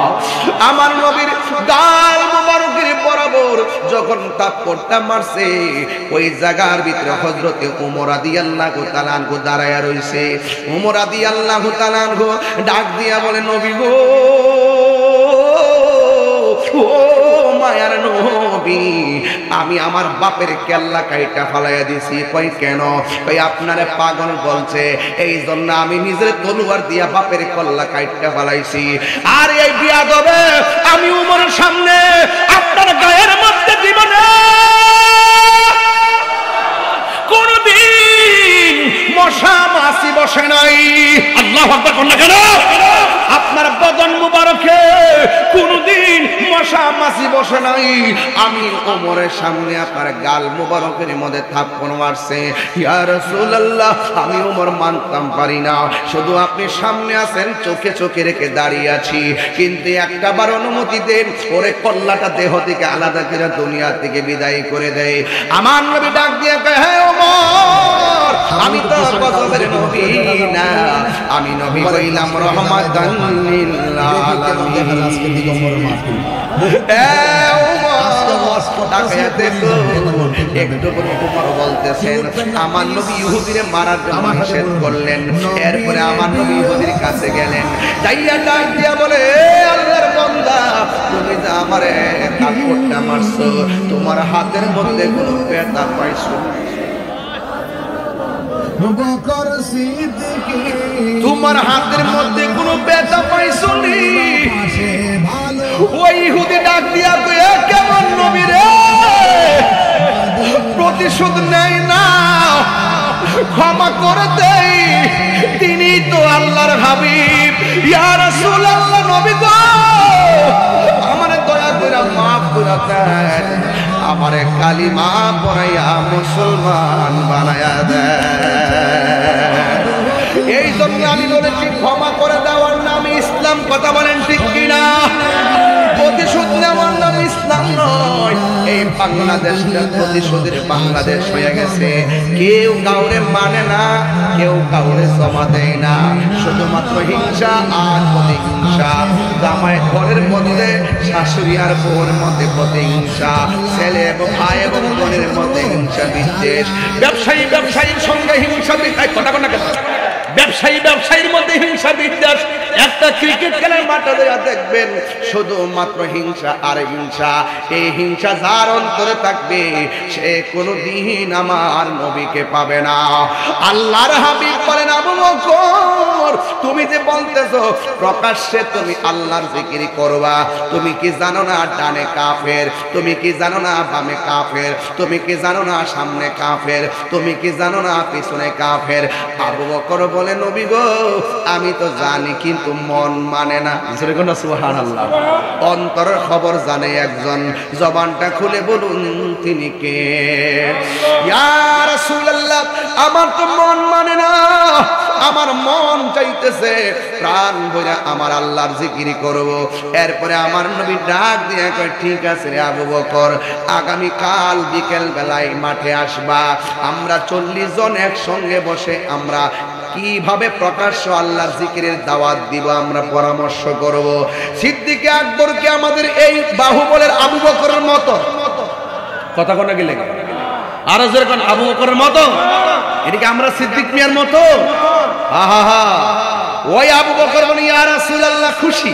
আমার নবীর গাল মোবারকের বরাবর যখন থাপ্পড়টা মারছে, ওই জায়গার ভিতরে হযরতে ওমর রাদিয়াল্লাহু তাআলা আনহু দাঁড়ায়া রইছে। ওমর রাদিয়াল্লাহু তাআলা আনহু ডাক দিয়া বলে, নবী গো, ও মায়ার নবী, আমি আমার বাপের কেল্লা কাইটা ফালাইয়া দিছি। কই কেন? কই আপনারে পাগল বলছে, এই জন্য আমি নিজের তলোয়ার দিয়া বাপের কল্লা কাইটা ফালাইছি। আর এই বিয়াদবে আমি উমরের সামনে আপনার গায়ের মধ্যে দিব না। কোনদিন মশা মাছি বসে নাই। আল্লাহু আকবার কোন না কেন? আপনার বদন মুবারকে কোনদিন মশা মাছি বসে নাই। আমি ওমরের সামনে আপনার গাল মুবারকের মধ্যে থাপ্পড় মারছে। ইয়া রাসূলুল্লাহ, আমি ওমর মানতাম পারি না, শুধু আপনি সামনে আছেন, চোখে চোখে রেখে দাঁড়িয়ে আছি, কিন্তু একটা বার অনুমতি দেন, ওরে কল্লাটা দেহ থেকে আলাদা করে দুনিয়া থেকে বিদায় করে দেয়। আমার নবী ডাক দিয়ে কয়, হে ওমর, আমি তো গজবের নবী না, আমি নবী হইলাম রহমাতান লিল আলামিন। আমার নবী ইহুদিরে মারার জন্য নিষেধ করলেন। এরপরে আমার নবী ইহুদির কাছে গেলেন, যাইয়া ডাক দিয়া বলে, আল্লাহর বান্দা, তুমি যে আমারে কাপড়টা মারছো, তোমার হাতের মধ্যে কোনো ব্যথা পাইছো? তোমার হাতের মধ্যে কোনো ব্যথা পাইছো নি? ওই ইহুদি ডাক দিয়া কয়ে, কেমন নবী রে, প্রতিশোধ নেই না, ক্ষমা করে দেই, তিনি তো আল্লাহর হাবিব। ইয়া রাসূলুল্লাহ, নবী গো আমারে দয়া করে মাফ করে দেন, আমারে কালিমা পড়াইয়া মুসলমান বানায়া দেন। এই জন্য আমি বলেছি ক্ষমা করে দেওয়ার নাম ইসলাম। কথা বলেন ঠিক কিনা? প্রতিশোধ নেওয়ার নাম ইসলাম নয়। এই বাংলাদেশটা প্রতিশোধের বাংলাদেশ হয়ে গেছে। কেউ কাউরে মানে না, কেউ কাউরে জমা দেয় না, শুধুমাত্র হিংসা আর প্রতিহিংসা। জামাই ঘরের মধ্যে, শাশুড়ি আর বউর মধ্যে প্রতিহিংসা, ছেলে এবং ভাই এবং বোনের মধ্যে হিংসা বিদ্বেষ, ব্যবসায়ী ব্যবসায়ীর সঙ্গে হিংসা বিদ্বেষ। কথা বলে না, ব্যবসায়ী ব্যবসায়ীর মধ্যে হিংসা বিদ্বেষ। একটা ক্রিকেট খেলার মাঠে দেখবেন শুধুমাত্র হিংসা আর হিংসা। এই হিংসা যার অন্তরে থাকবে সে কোনোদিন আমার নবীকে পাবে না। আল্লাহর হাবিব বলেন, আবু বকর তুমি যে বলতেছো প্রকাশ্যে তুমি আল্লাহর জিকির করবা, তুমি কি জানো না ডানে কাফের? তুমি কি জানো না বামে কাফের? তুমি কি জানো না সামনে কাফের? তুমি কি জানো না পিছনে কাফের? আবু বকর বলে, নবী গো আমি তো জানি, কিন্তু মন মানে না। সুবহানাল্লাহ। অন্তরের খবর জানে একজন, জবানটা খুলে বলুন তিনি কে? ইয়া রাসূলুল্লাহ, আমার তো মন মানে না, আমার মন চাইতেছে প্রাণ ভরে আমার আল্লাহর জিকির করব। এরপরে আমার নবী ডাক দিয়ে কয়, ঠিক আছে রে আবু বকর, আগামী কাল বিকেল বেলায় মাঠে আসবা, আমরা 40 জন একসঙ্গে বসে আমরা কিভাবে প্রকাশ্য আল্লাহর জিকিরের দাওয়াত দিব আমরা পরামর্শ করব। সিদ্দিক আকবরকে আমাদের এই বাহুবলের আবু বকরের মতো, কথা কোন গেলে আর যেরকম আবু বকরের মতো, এদিকে আমরা সিদ্দিক মিয়ার মতো। আহা, ওই আবু বকর বলে, ইয়া রাসূলুল্লাহ খুশি।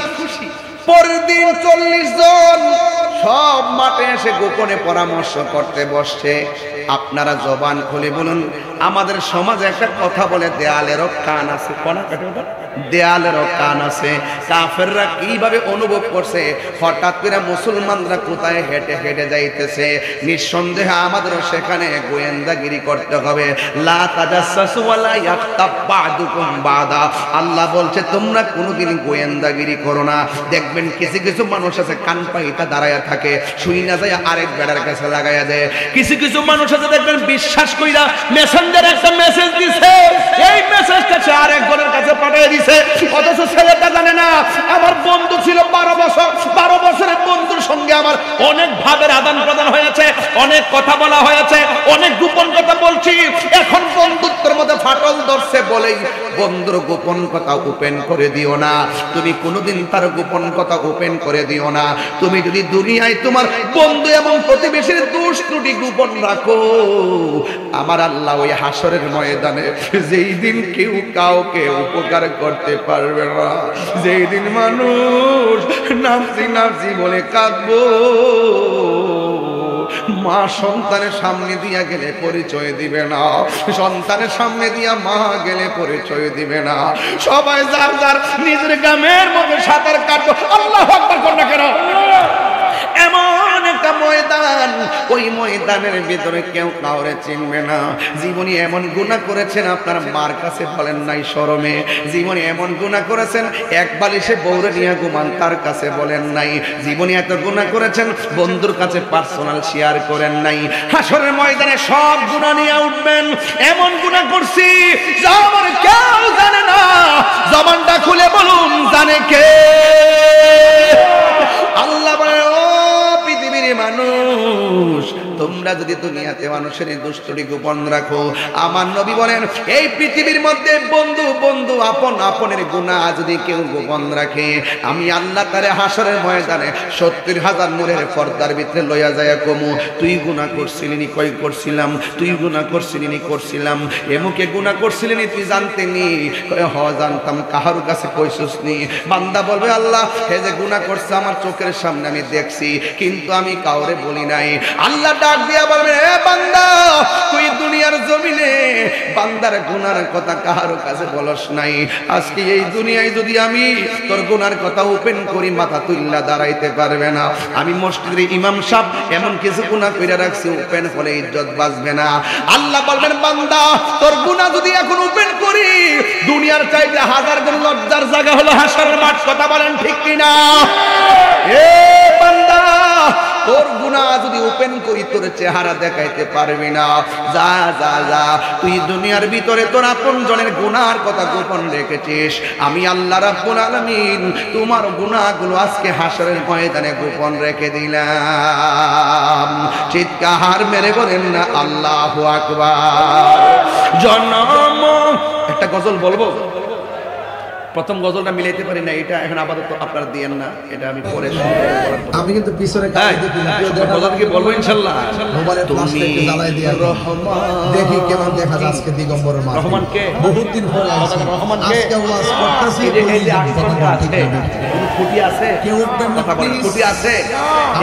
পরের দিন 40 জন সব মাঠে এসে গোপনে পরামর্শ করতে বসছে। আপনারা জবান খুলে বলুন, আমাদের সমাজে একটা কথা বলে, দেয়ালেরও কান আছে। দেয়ালেরও কান আছে। কাফেররা কিভাবে অনুভব করছে, হঠাৎ করে মুসলমানরা কোথায় হেঁটে হেঁটে যাইতেছে, নিঃসন্দেহে আমাদেরও সেখানে গোয়েন্দাগিরি করতে হবে। লা তাজাসসু ওয়ালা ইয়াগতাব বা'দুকুম বা'দা। আল্লাহ বলছে তোমরা কোনোদিন গোয়েন্দাগিরি করো না। দেখবেন কিছু কিছু মানুষ আছে কান পাইতা দাঁড়ায়া থাকে, শুই না যায় আরেক বেড়ার কাছে লাগাইয়া দেয়। কিছু কিছু মানুষ আছে দেখবেন বিশ্বাস কইরা মেসেঞ্জার একটা মেসেজ দিছে, এই মেসেজটা সে আরেকজনের কাছে পাঠিয়ে দিছে, অথচ ছেলেটা জানে না আমার বন্ধু ছিল 12 বছর, 12 বছরের বন্ধুর সঙ্গে আমার অনেক ভাবের আদান প্রদান হয়েছে, অনেক কথা বলা হয়েছে, অনেক গোপন কথা বলছি। এখন বন্ধুত্বের মধ্যে ফাটল ধরছে বলেই বন্ধুর গোপন কথা ওপেন করে দিও না। তুমি কোনোদিন তার গোপন কথা ওপেন করে দিও না। তুমি যদি দুনিয়ায় তোমার বন্ধু এবং প্রতিবেশীর দোষ ত্রুটি গোপন রাখো, আমার আল্লাহ ওই হাসরের ময়দানে যেই দিন কেউ কাউকে উপকার করতে পারবে না, যেই দিন মানুষ নাফসি নাফসি বলে কাঁদবো, মা সন্তানের সামনে দিয়া গেলে পরিচয় দিবে না, সন্তানের সামনে দিয়া মা গেলে পরিচয় দিবে না, সবাই যার যার নিজের গ্রামের মধ্যে সাঁতার কাটবো। আল্লাহু আকবার কর না কেন? এমন একটা ময়দান, ওই ময়দানের ভিতরে কেউ কাউরে চিনবে না। জীবনে এমন গুনাহ করেছেন আপনার মার কাছে বলেন নাই শরমে, জীবনে এমন গুনাহ করেছেন এক বালিশে বউরে নিয়ে ঘুমান তার কাছে বলেন নাই, জীবনে এত গুনাহ করেছেন বন্ধুর কাছে পার্সোনাল শেয়ার করেন নাই। হাসরের ময়দানে সব গুনাহ নিয়ে উঠবেন। এমন গুনাহ করছি যা আমার কেউ জানে না, জবানটা খুলে বলুন জানে কে? আল্লাহ বলে, ও পৃথিবীর মানুষ তোমরা যদি দুনিয়াতে মানুষের দুষ্টরি গোপন রাখো, আমার নবী বলেন এই পৃথিবীর মধ্যে বন্ধু বন্ধু আপন আপনের গুনাহ যদি কেউ গোপন রাখে, আমি আল্লাহ তারে হাসরের ময়দানে 70,000 নূরের পর্দার ভিতরে লইয়া যায় কমু, তুই গুনাহ করছিলি নি? কই করছিলাম। তুই গুনাহ করছিলি নি? করছিলাম। এমুকে গুনাহ করছিলি নি? তুই জানতে নি? কই হ জানতাম। কাহার কাছে কইছস নি? বান্দা বলবে আল্লাহ হে যে গুনাহ করছে আমার চোখের সামনে আমি দেখছি, কিন্তু আমি কাউরে বলি নাই। আল্লাহ ডাক দিয়া বলবে এ বান্দা তুই দুনিয়ার জমিনে বান্দার গুনার কথা কাহার কাছে বলস নাই, আজকে এই দুনিয়ায় যদি আমি তোর গুনার কথা ওপেন করি মাথা তুল্লা দাঁড়াইতে পারবে না। আমি মসজিদের ইমাম সাহেব এমন কিছু গুনাহ কইরা রাখছি ওপেন হলে ইজ্জত বাঁচবে না। আল্লাহ বলবেন বান্দা তোর গুনাহ যদি এখন ওপেন করি দুনিয়ার চাইতে 1000 গুণ লজ্জার জায়গা হলো হাসরের মাঠ। কথা বলেন ঠিক কিনা? এ বান্দা তোর গুনাহ যদি ওপেন করি তোর চেহারা দেখাইতে পারবি না। যা যা যা, তুই দুনিয়ার ভিতরে তোর আপনজনের গুনার কথা গোপন রেখেছিস, আমি আল্লাহ রাব্বুল আলামিন তোমার গুনাহগুলো আজকে হাসরের ময়দানে গোপন রেখে দিলাম। চিৎকার মেরে বলেন না আল্লাহু আকবার। জন্ম একটা গজল বলবো, প্রথম গজলটা মিলাইতে পারি না, এটা এখন আপাতত আপনারা দিয়েন না, এটা আমি পরে আমি কিন্তু পিছনে গজল কি বলবো ইনশাআল্লাহ। মোবাইলে ফ্ল্যাশটা একটু জ্বালাই দিয়া দেখি কেমন দেখা যায় আজকে দিগম্বরের মাঠ। রহমান কে? বহুত দিন পরে আইছে রহমান কে? আজকে ওয়াজ করতেছি। এই যে আসমানটা আছে, খুঁটি আছে, কেউ উঠবেন না, কথা বলেন, খুঁটি আছে,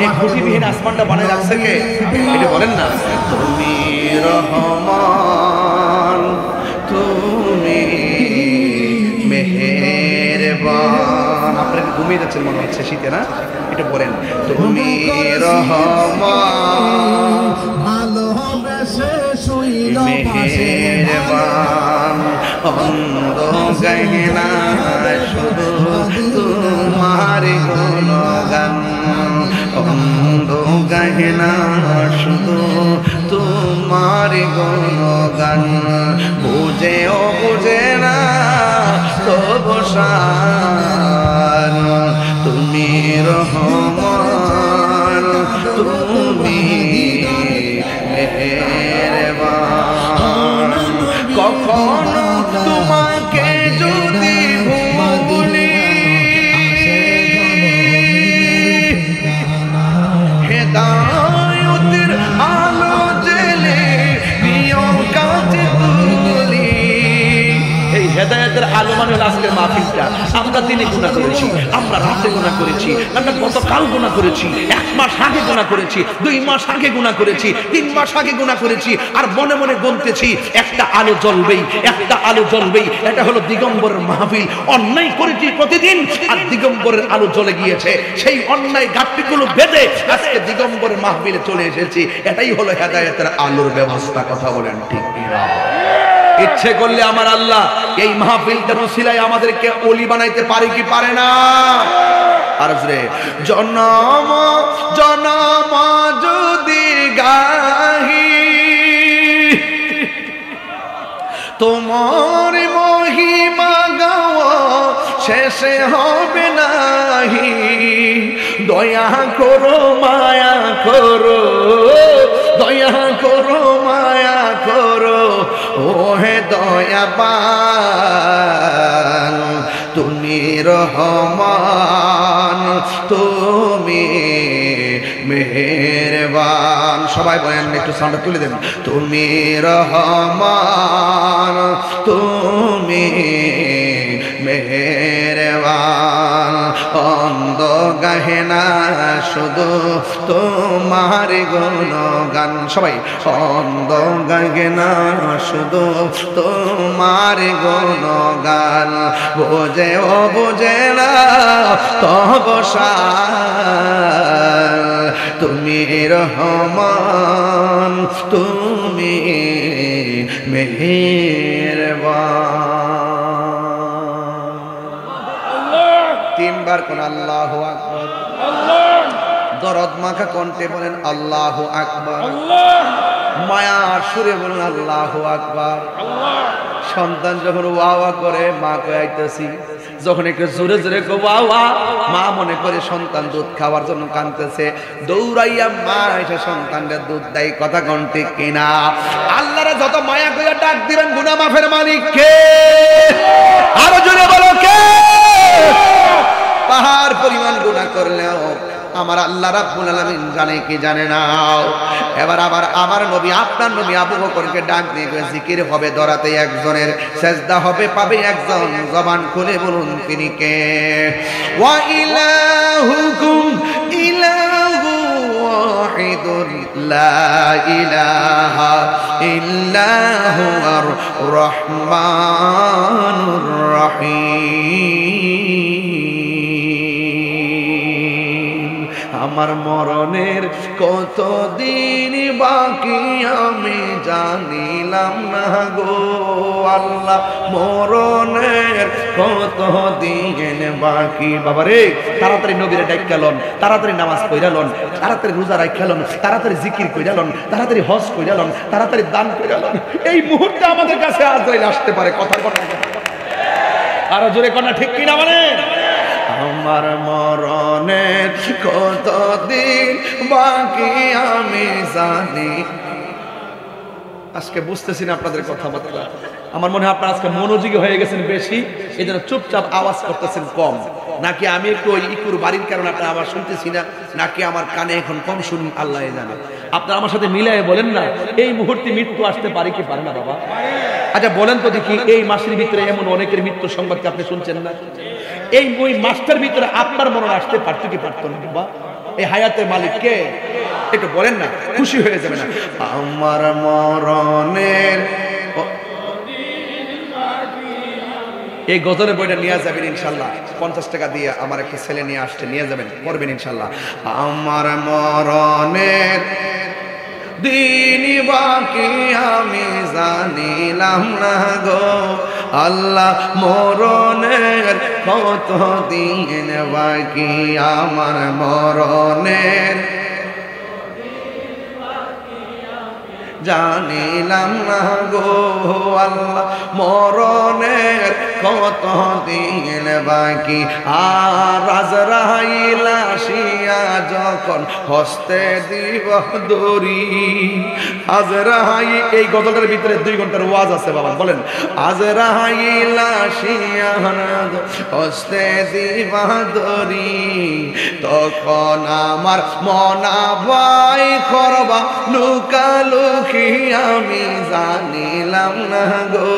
এই খুঁটিবিহীন আসমানটা বানায় রাখছে কে? এটা বলেন না। তুমি রহমান তুমি মেহেরবান। আপনারা ঘুমিয়ে যাচ্ছেন মনে হচ্ছে শীতে না? এটা বলেন তুমি রহমান ভালোবেসে শুইল মেহেরবান, অন্ধ গাইনা শুধু তোমার গুণগান, অন্ধ গাইনা শুধু তোমার গুণগান, বুঝেও বুঝে না তবু শান, তুমি রহমান তুমি মেহেরবান। কখনো তোমাকে যদি ভুলি হেদায়েতের আলো জেলে প্রিয় কাছে তুলি। এই হেদায়েতের আলো মানে হলো আজকের মাহফিলটা। আমরা দিনে গুনাহ করেছি, আমরা রাতে গুনাহ করেছি, আমরা গতকাল গুনাহ করেছি, 1 মাস আগে গুনাহ করেছি, 2 মাস আগে গুনাহ করেছি, 3 মাস আগে গুনাহ করেছি, আর মনে মনে গুনতেছি একটা আলো জ্বলবেই, একটা আলো জ্বলবেই। এটা হলো দিগম্বরের মাহফিল। অন্যায় করেছি প্রতিদিন আর দিগম্বরের আলো জ্বলে গিয়েছে, সেই অন্যায় ঘাটতিগুলো বেঁধে আজকে দিগম্বরের মাহফিলে চলে এসেছি। এটাই হলো হেদায়েতের আলোর ব্যবস্থা। কথা বলেন ঠিক কিনা? ইচ্ছে করলে আমার আল্লাহ এই মাহফিলটার ওসিলায় আমাদেরকে ওলি বানাইতে পারে কি পারে না? আর জোরে জনম জনম যদি গাহি তোমার মহিমা গাওয়া শেষে হবে নাহি, দয়া করো মায়া করো, দয়া করো মায়া করো ও হে দয়াবান, তুমি রহমান তুমি মেহেরবান। সবাই বলেন একটু সাউন্ডটা তুলে দেন। তুমি রহমান তুমি মেহেরবান, অন্ধ গাহে না শুধু তোমার গুণগান। সবাই অন্ধ গাহে না শুধু তোমার গুণগান, বোঝে ও বোঝে না তব শান, তুমি রহমান তুমি মেহেরবান। 3 বার কোন আল্লাহু আকবার। দরদ মাখা কণ্ঠে বলেন আল্লাহু আকবার, মায়ার সুরে বলেন আল্লাহু আকবার। সন্তান যখন ওয়া ওয়া করে মা কইতেছি যখন একটু জোরে জোরে বাবা, মা মনে করে সন্তান দুধ খাওয়ার জন্য কাঁদতেছে, দৌড়াইয়া মা এসে সন্তানদের দুধ দেয়। কথা কোন ঠিক কিনা? আল্লাহরে যত মায়া করে ডাক দিবেন, গুনাহ মাফের মালিক কে? আরো জোরে বলো কে? পাহাড় পরিমাণ গুনাহ করলেও আমার আল্লাহ রাব্বুল আলামিন জানে কি জানে না। এবার আবার আমার নবী, আপনার নবী আবু বকরকে ডাক দিয়ে জিকির হবে দরাতে একজনের, সেজদা হবে পাবে একজন। জবান খুলে বলুন তিনি কে? ওয়া ইলাহুকুম ইলাহু ওয়াহিদুন লা ইলাহা ইল্লা হুয়ার রহমানুর রহিম। আমার মরণের কতদিন বাকি আমি জানিলাম না গো আল্লাহ, মরণের কতদিন বাকি। বাবারে তাড়াতাড়ি নবীরে ডাইক্কালন, তাড়াতাড়ি নামাজ পড়ালন, তাড়াতাড়ি রোজা রাখালন, তাড়াতাড়ি জিকির কইরালন, তাড়াতাড়ি হজ কইরালন, তাড়াতাড়ি দান কইরালন। এই মুহূর্তে আমাদের কাছে আজরাইল আসতে পারে। কথার কথা আরো জোরে কোনা ঠিক কিনা? মানে আমার মরণের কতদিন বাকি আমি জানি। আজকে বুঝতেছি না আপনাদের কথাবার্তা। আমার মনে হয় আপনারা আজকে মনোযোগী হয়ে গেছেন বেশি, এই জন্য চুপচাপ আওয়াজ করতেছেন কম। নাকি আমি একটু ওই ইকুর বাড়ির কারণে আপনারা আওয়াজ শুনতেছি না, নাকি আমার কানে এখন কম শুনুন, আল্লাহ জানে। আপনারা আমার সাথে মিলাই বলেন না, এই মুহূর্তে মৃত্যু আসতে পারে কি পারে না বাবা? আচ্ছা বলেন তো দেখি, এই মাসের ভিতরে এমন অনেকের মৃত্যুর সংবাদকে আপনি শুনছেন না? এই ওই মাসটার ভিতরে আপনার মরণ আসতে পারতো কি পারতো না বাবা? এই হায়াতের মালিক কে? একটু বলেন না, খুশি হয়ে যাবে না। আমার মরণের এই গজলের বইটা নিয়ে যাবেন ইনশাল্লাহ, 50 টাকা দিয়ে আমার একটা ছেলে নিয়ে আসছে, নিয়ে যাবেন, পড়বেন ইনশাল্লাহ। আমার মরণের দিন বাকি আমি জানিলাম না গো আল্লাহ, মরণের কত দিন বাকি আমার মরণের জানিলাম না গো আল্লাহ, মরণের কত দিন বাকি। আর আজরাইল আসিয়া যখন হস্তে দিব দড়ি, আজরাইল, এই গজলের ভিতরে 2 ঘন্টার ওয়াজ আছে বাবা, বলেন। আজরাইল আসিয়া হস্তে দিব দড়ি, তখন আমার মনা ভাই করবা লুকালুকি আমি জানিলাম না গো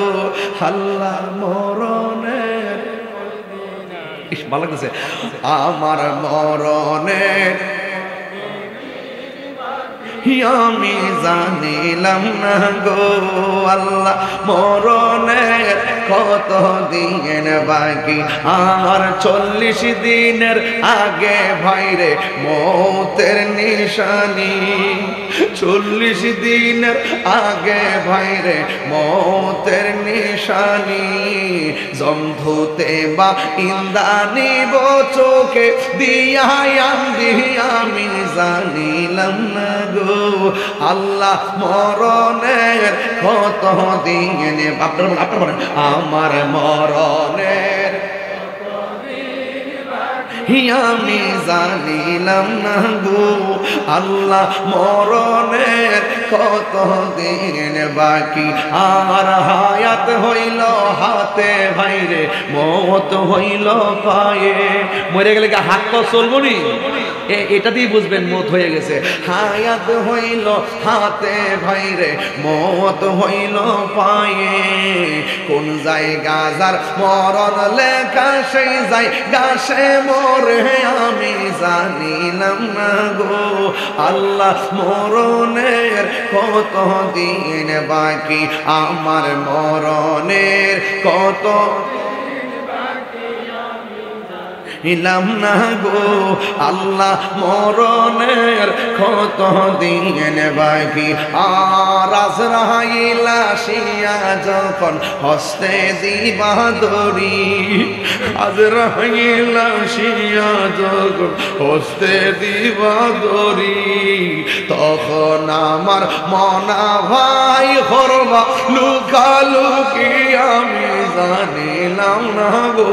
আল্লাহ, মরণের ভালো লাগতেছে। আমার মরণের আমি জানিলাম না গো আল্লাহ, মরণের কত দিন বাকি। আর 40 দিনের আগে ভাইরে মৌতের নিশানি, 40 দিনের আগে ভাইরে মৌতের নিশানি। জমধুতে বা ইন্দানি চোখে দিয়াম আমি জানিলাম না গো আল্লাহ, মরণের কত দিন। আপনার বলেন, আমার মরণের আমি জানিলাম না গো আল্লাহ, মরণের কত দিন বাকি। আর হায়াত হইল হাতে ভাইরে, মত হইল পায়ে। মরে গেলে কি হাত তো চলবো নি? এটা দিয়ে বুঝবেন মত হয়ে গেছে। হায়াত হইল হাতে ভাইরে, মত হইল পায়ে। কোন জায়গা যার মরণ লেখা সেই জায়গা সে মরে আমি জানিলাম না গো আল্লাহ, মরণের কত দিন বাকি আমার মরণের কত ইলাম না গো আল্লাহ, মরণের কত দিন বাকি। আর আজরাইল আসিয়া যখন হস্তে দিবা দড়ি, আজরাইল আসিয়া যখন হস্তে দিবা দড়ি, তখন আমার মনা ভাই করবা লুকালুকি আমি জানিলাম না গো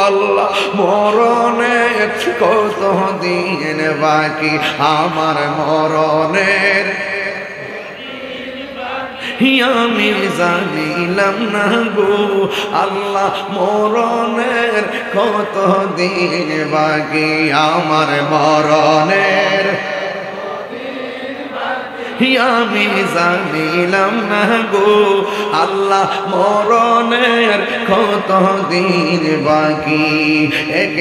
আল্লাহ মরণের কত দিন বাকি আমার মরণের আমি জানিলাম না গো আল্লাহ মরণের কত দিন বাকি আমার মরণের আমি জানিলাম না গো আল্লাহ মরণের কত দিন বাকি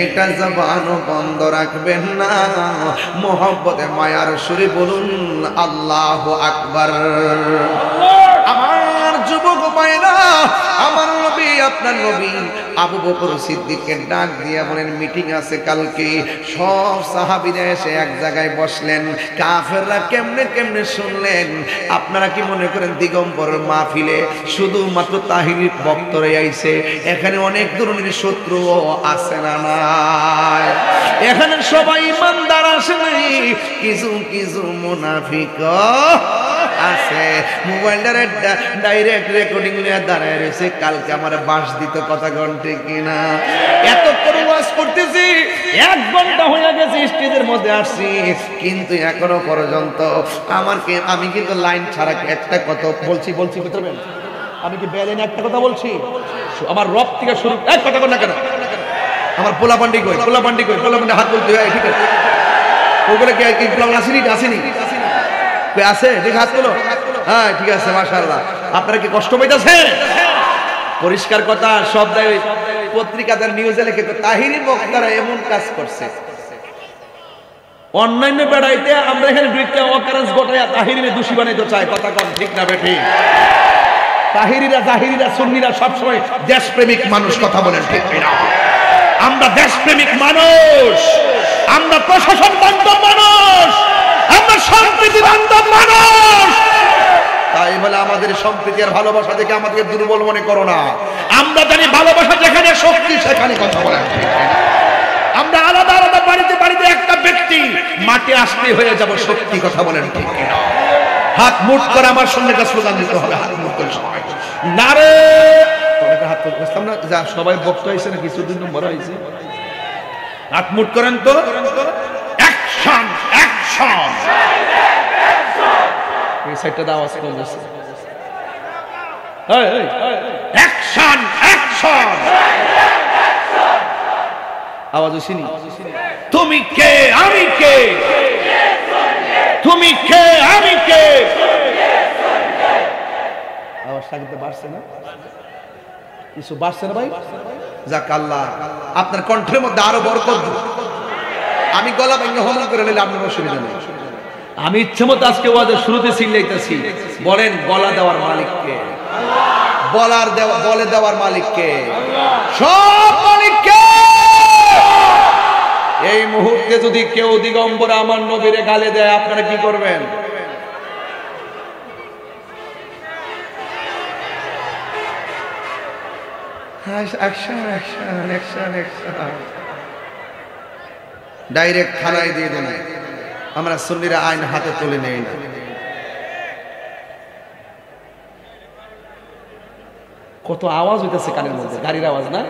একটা জবান বন্ধ রাখবেন না মোহব্বতে মায়ার সুরে বলুন আল্লাহু আকবার আমার যুবক মায়েরা আমার নবী আপনার নবী আবু বকর সিদ্দিককে ডাক দিয়ে বলেন মিটিং আছে কালকে সব সাহাবীরা এসে এক জায়গায় বসলেন কাফেররা কেমনে কেমনে শুনলেন আপনারা কি মনে করেন দিগম্বরের মাহফিলে শুধুমাত্র তাহিরি বক্তরাই আইছে এখানে অনেক ধরনের শত্রু আছে না নাই এখানে সবাই ইমানদার আসে নাই কিছু কিছু মুনাফিক আছে মোবাইলটার ডাইরেক্ট রেকর্ডিং নিয়ে দাঁড়ায় রয়েছে কালকে আমার বাস দিত কথা ঘন্টে কিনা এত করে ওয়াজ করতেছি 1 ঘন্টা হয়ে গেছে স্টেজের মধ্যে আসছি কিন্তু এখনো পর্যন্ত আমি কিন্তু লাইন ছাড়া একটা কথা বলছি বুঝতে আমি কি বেলেন একটা কথা বলছি আমার রব থেকে শুরু এক কথা বল না কেন আমার পোলাপান্ডি কই হাত বলতে হয় ঠিক আছে ওগুলো কি পোলা আসেনি আছে ঠিক হাত তোলো হ্যাঁ ঠিক আছে মাশাআল্লাহ আপনারা কি কষ্ট পাইতেছেন পরিষ্কার কথা সব পত্রিকাতে নিউজে লিখে তো তাহিরি বক্তারা এমন কাজ করছে অনলাইনে বেড়াইতে আমরা এখানে দুইটা অকারেন্স ঘটায় তাহিরিরে দোষী বানাইতে চাই কথা কম ঠিক না বেঠি তাহিরিরা জাহিরিরা সুন্নিরা সব সময় দেশপ্রেমিক মানুষ কথা বলেন ঠিক না আমরা দেশপ্রেমিক মানুষ আমরা প্রশাসন বান্ধব মানুষ আমরা সম্প্রীতি বান্ধব মানুষ তাই বলে আমাদের সম্প্রীতি আর ভালোবাসা দেখে আমাদেরকে দুর্বল মনে করো না আমরা জানি ভালোবাসা যেখানে শক্তি সেখানে কথা বলেন আমরা আলাদা আলাদা বাড়িতে একটা ব্যক্তি মাটি আসতে হয়ে যাব শক্তি কথা বলেন ঠিক না হাত মুঠ করে আমার সঙ্গে একটা স্লোগান দিতে হবে হাত মুঠ করে সবাই নারে তোমাকে হাত মুঠ করতাম না যা সবাই বক্ত হয়েছে না কিছু 2 নম্বর হয়েছে হাত মুঠ করেন তো অ্যাকশন অ্যাকশন এই সাইডটা দাও আওয়াজ কম হচ্ছে এই অ্যাকশন অ্যাকশন আওয়াজ শুনি তুমি কে আমি কে তুমি কে আমি কে আওয়াজ সাগতে বাড়ছে না কিছু বাড়ছে না ভাই যাক আল্লাহ আপনার কণ্ঠের মধ্যে আরো বরকত আমি গলা ভেঙে হমন করে নিলে আপনার অসুবিধা নেই আমি ইচ্ছে মতো আজকে ওয়াজের শুরুতে চিল্লাইতেছি বলেন গলা দেওয়ার মালিককে বলে দেওয়ার মালিককে সব মালিককে এই মুহূর্তে যদি কেউ দিগম্বর আমার নবীরে গালে দেয় আপনারা কি করবেন ডাইরেক্ট থানায় দিয়ে দেন আমরা সুন্নিরা আইন হাতে তুলে নেই না কত আওয়াজ হইতেছে কানের মধ্যে গাড়ির আওয়াজ না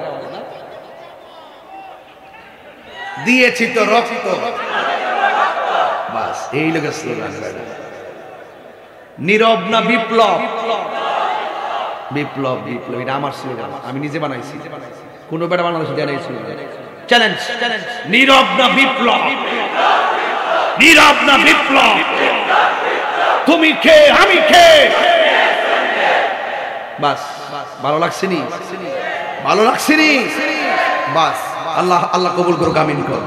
দিয়েছি তো রক্ত বাস এই লোকের স্লোগান নীরব না বিপ্লব বিপ্লব বিপ্লব এটা আমার স্লোগান আমি নিজে বানাইছি কোন বেটা বাংলাদেশে দেয় নাই স্লোগান চ্যালেঞ্জ নীরব না বিপ্লব নীরব না বিপ্লব তুমি কে আমি কে বাস ভালো লাগছে নি ভালো লাগছে নি বাস আল্লাহ আল্লাহ কবুল করুক আমিন করুক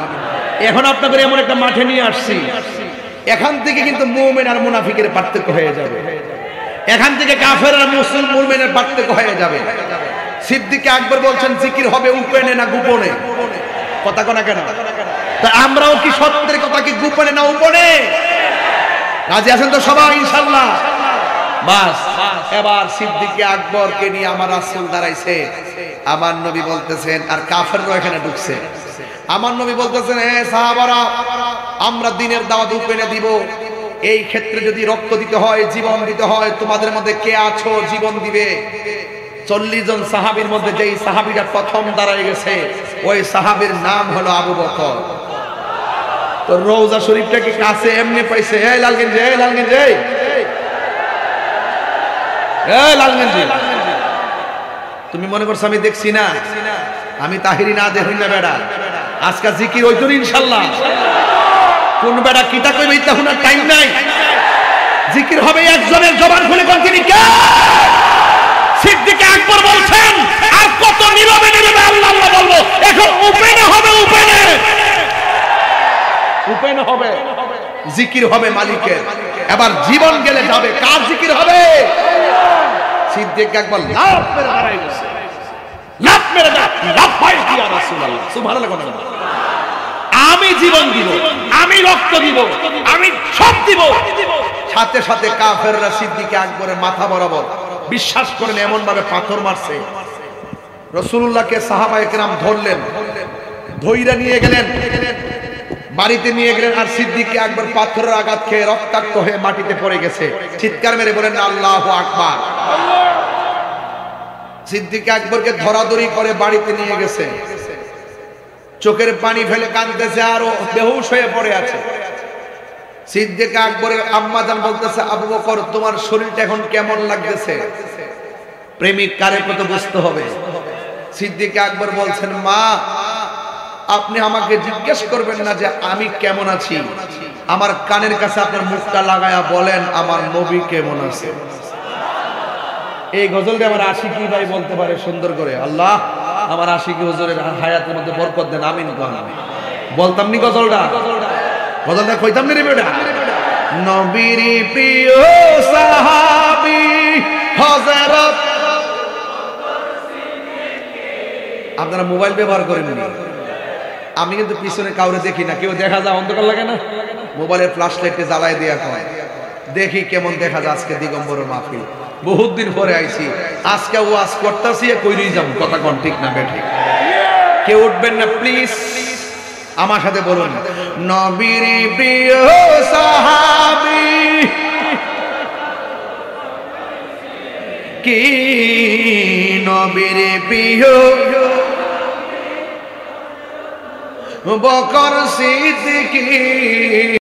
এখন আপনাদের এমন একটা মাঠে নিয়ে আসছি এখান থেকে কিন্তু মুমিন আর মুনাফিকের পার্থক্য হয়ে যাবে এখান থেকে কাফের আর মুমিনের পার্থক্য হয়ে যাবে সিদ্দিক আকবর বলছেন জিকির হবে উপেনে না গোপনে কথা কোনা কেন তা আমরাও কি সত্যের কথা কি গোপনে না উপনে রাজি আছেন তো সবাই ইনশাআল্লাহ বাস এবার সিদ্দিক আকবরকে নিয়ে আমার রাসূল দাঁড়াইছে আমার নবী বলতেছেন আর কাফেররা এখানে ঢুকছে আমার নবী বলতেছেন হে সাহাবারা আমরা দ্বীনের দাওয়াত উপেনে দিব এই ক্ষেত্রে যদি রক্ত দিতে হয় জীবন দিতে হয় তোমাদের মধ্যে কে আছো জীবন দিবে 40 জন সাহাবীর মধ্যে যেই সাহাবীটা প্রথম দাঁড়ায় গেছে ওই সাহাবীর নাম হলো আবু বকর। তো রওজা শরীফটা কি কাছে এমনি পাইছে? এই লালগঞ্জ, এই লালগঞ্জ, এই লালগঞ্জ, তুমি মনে করছো আমি দেখছি না? আমি তাহিরি না দেখি না বেড়া। আজকে জিকির হইতো ইনশাআল্লাহ। কোন বেড়া কিটা কইবে ইতা হুনার টাইম নাই। জিকির হবে একজনের জবান খুলে কোন তিনি কে? সিদ্দিক আকবর বলছেন আর কত নীরবে নীরবে আল্লাহ আল্লাহ বলবো। এখন ওপেনে হবে, ওপেনে হবে, জিকির হবে মালিকের। এবার জীবন গেলে যাবে কার জিকির হবে? সিদ্দিক আকবর লাফ মেরে দাঁড়ায় গেছে, লাফ মেরে লাফ পাই দিয়া রাসূলুল্লাহ সুবহানাল্লাহ। আমি জীবন দিব, আমি রক্ত দিব, আমি সব দিব। সাথে সাথে কাফেররা সিদ্দিক আকবরের মাথা বরাবর বিশ্বাস করেন এমন ভাবে পাথর মারছে। রাসূলুল্লাহকে সাহাবায়ে কেরাম ধরলেন, ধইরা নিয়ে গেলেন, বাড়িতে নিয়ে গেলেন। আর সিদ্দিক আকবর পাথরের আঘাত খেয়ে রক্তাক্ত হয়ে মাটিতে পড়ে গেছে। চিৎকার মেরে বলেন আল্লাহু আকবার। সিদ্দিক আকবরকে ধরাধরি করে বাড়িতে নিয়ে গেছে, চোখের পানি ফেলে কাঁদতেছে আর ও বেহুশ হয়ে পড়ে আছে। সিদ্দিক আকবরের আম্মা জান বলতেছে আবু বকর তোমার শরীরটা এখন কেমন লাগতেছে? প্রেমিক কারে কত বুঝতে হবে। সিদ্দিক আকবর বলছেন মা আপনি আমাকে জিজ্ঞেস করবেন না যে আমি কেমন আছি, আমার কানের কাছে আপনার মুখটা লাগায়া বলেন আমার নবী কেমন আছে। এই গজলটা আমার আশিকি ভাই বলতে পারে সুন্দর করে। আল্লাহ আমার আশিকি হুজুরের হায়াতের মধ্যে বরকত দেন, আমিন কোন। বলতাম নি গজলটা, গজলটা কইতাম নি রে বেটা। নবীর প্রিয় সাহাবী হযরত, আপনারা মোবাইল ব্যবহার করেন নি? আমি কিন্তু পিছনে কাউরে দেখি না, কেউ দেখা যায় অন্ধকার লাগে না, মোবাইলের ফ্ল্যাশ লাইটে জ্বালায় দেয়া হয়। দেখি কেমন দেখা যায় আজকে দিগম্বর মাহফিল। বহুত দিন পরে আইছি, আজকে ওয়াজ করতেছি কইরেই যাব। কথা কোন ঠিক না বেঠিক? কেউ উঠবেন না প্লিজ, আমার সাথে বলুন নবীর প্রিয় সাহাবী কি, নবীর প্রিয় বকর সিদ্দিকী।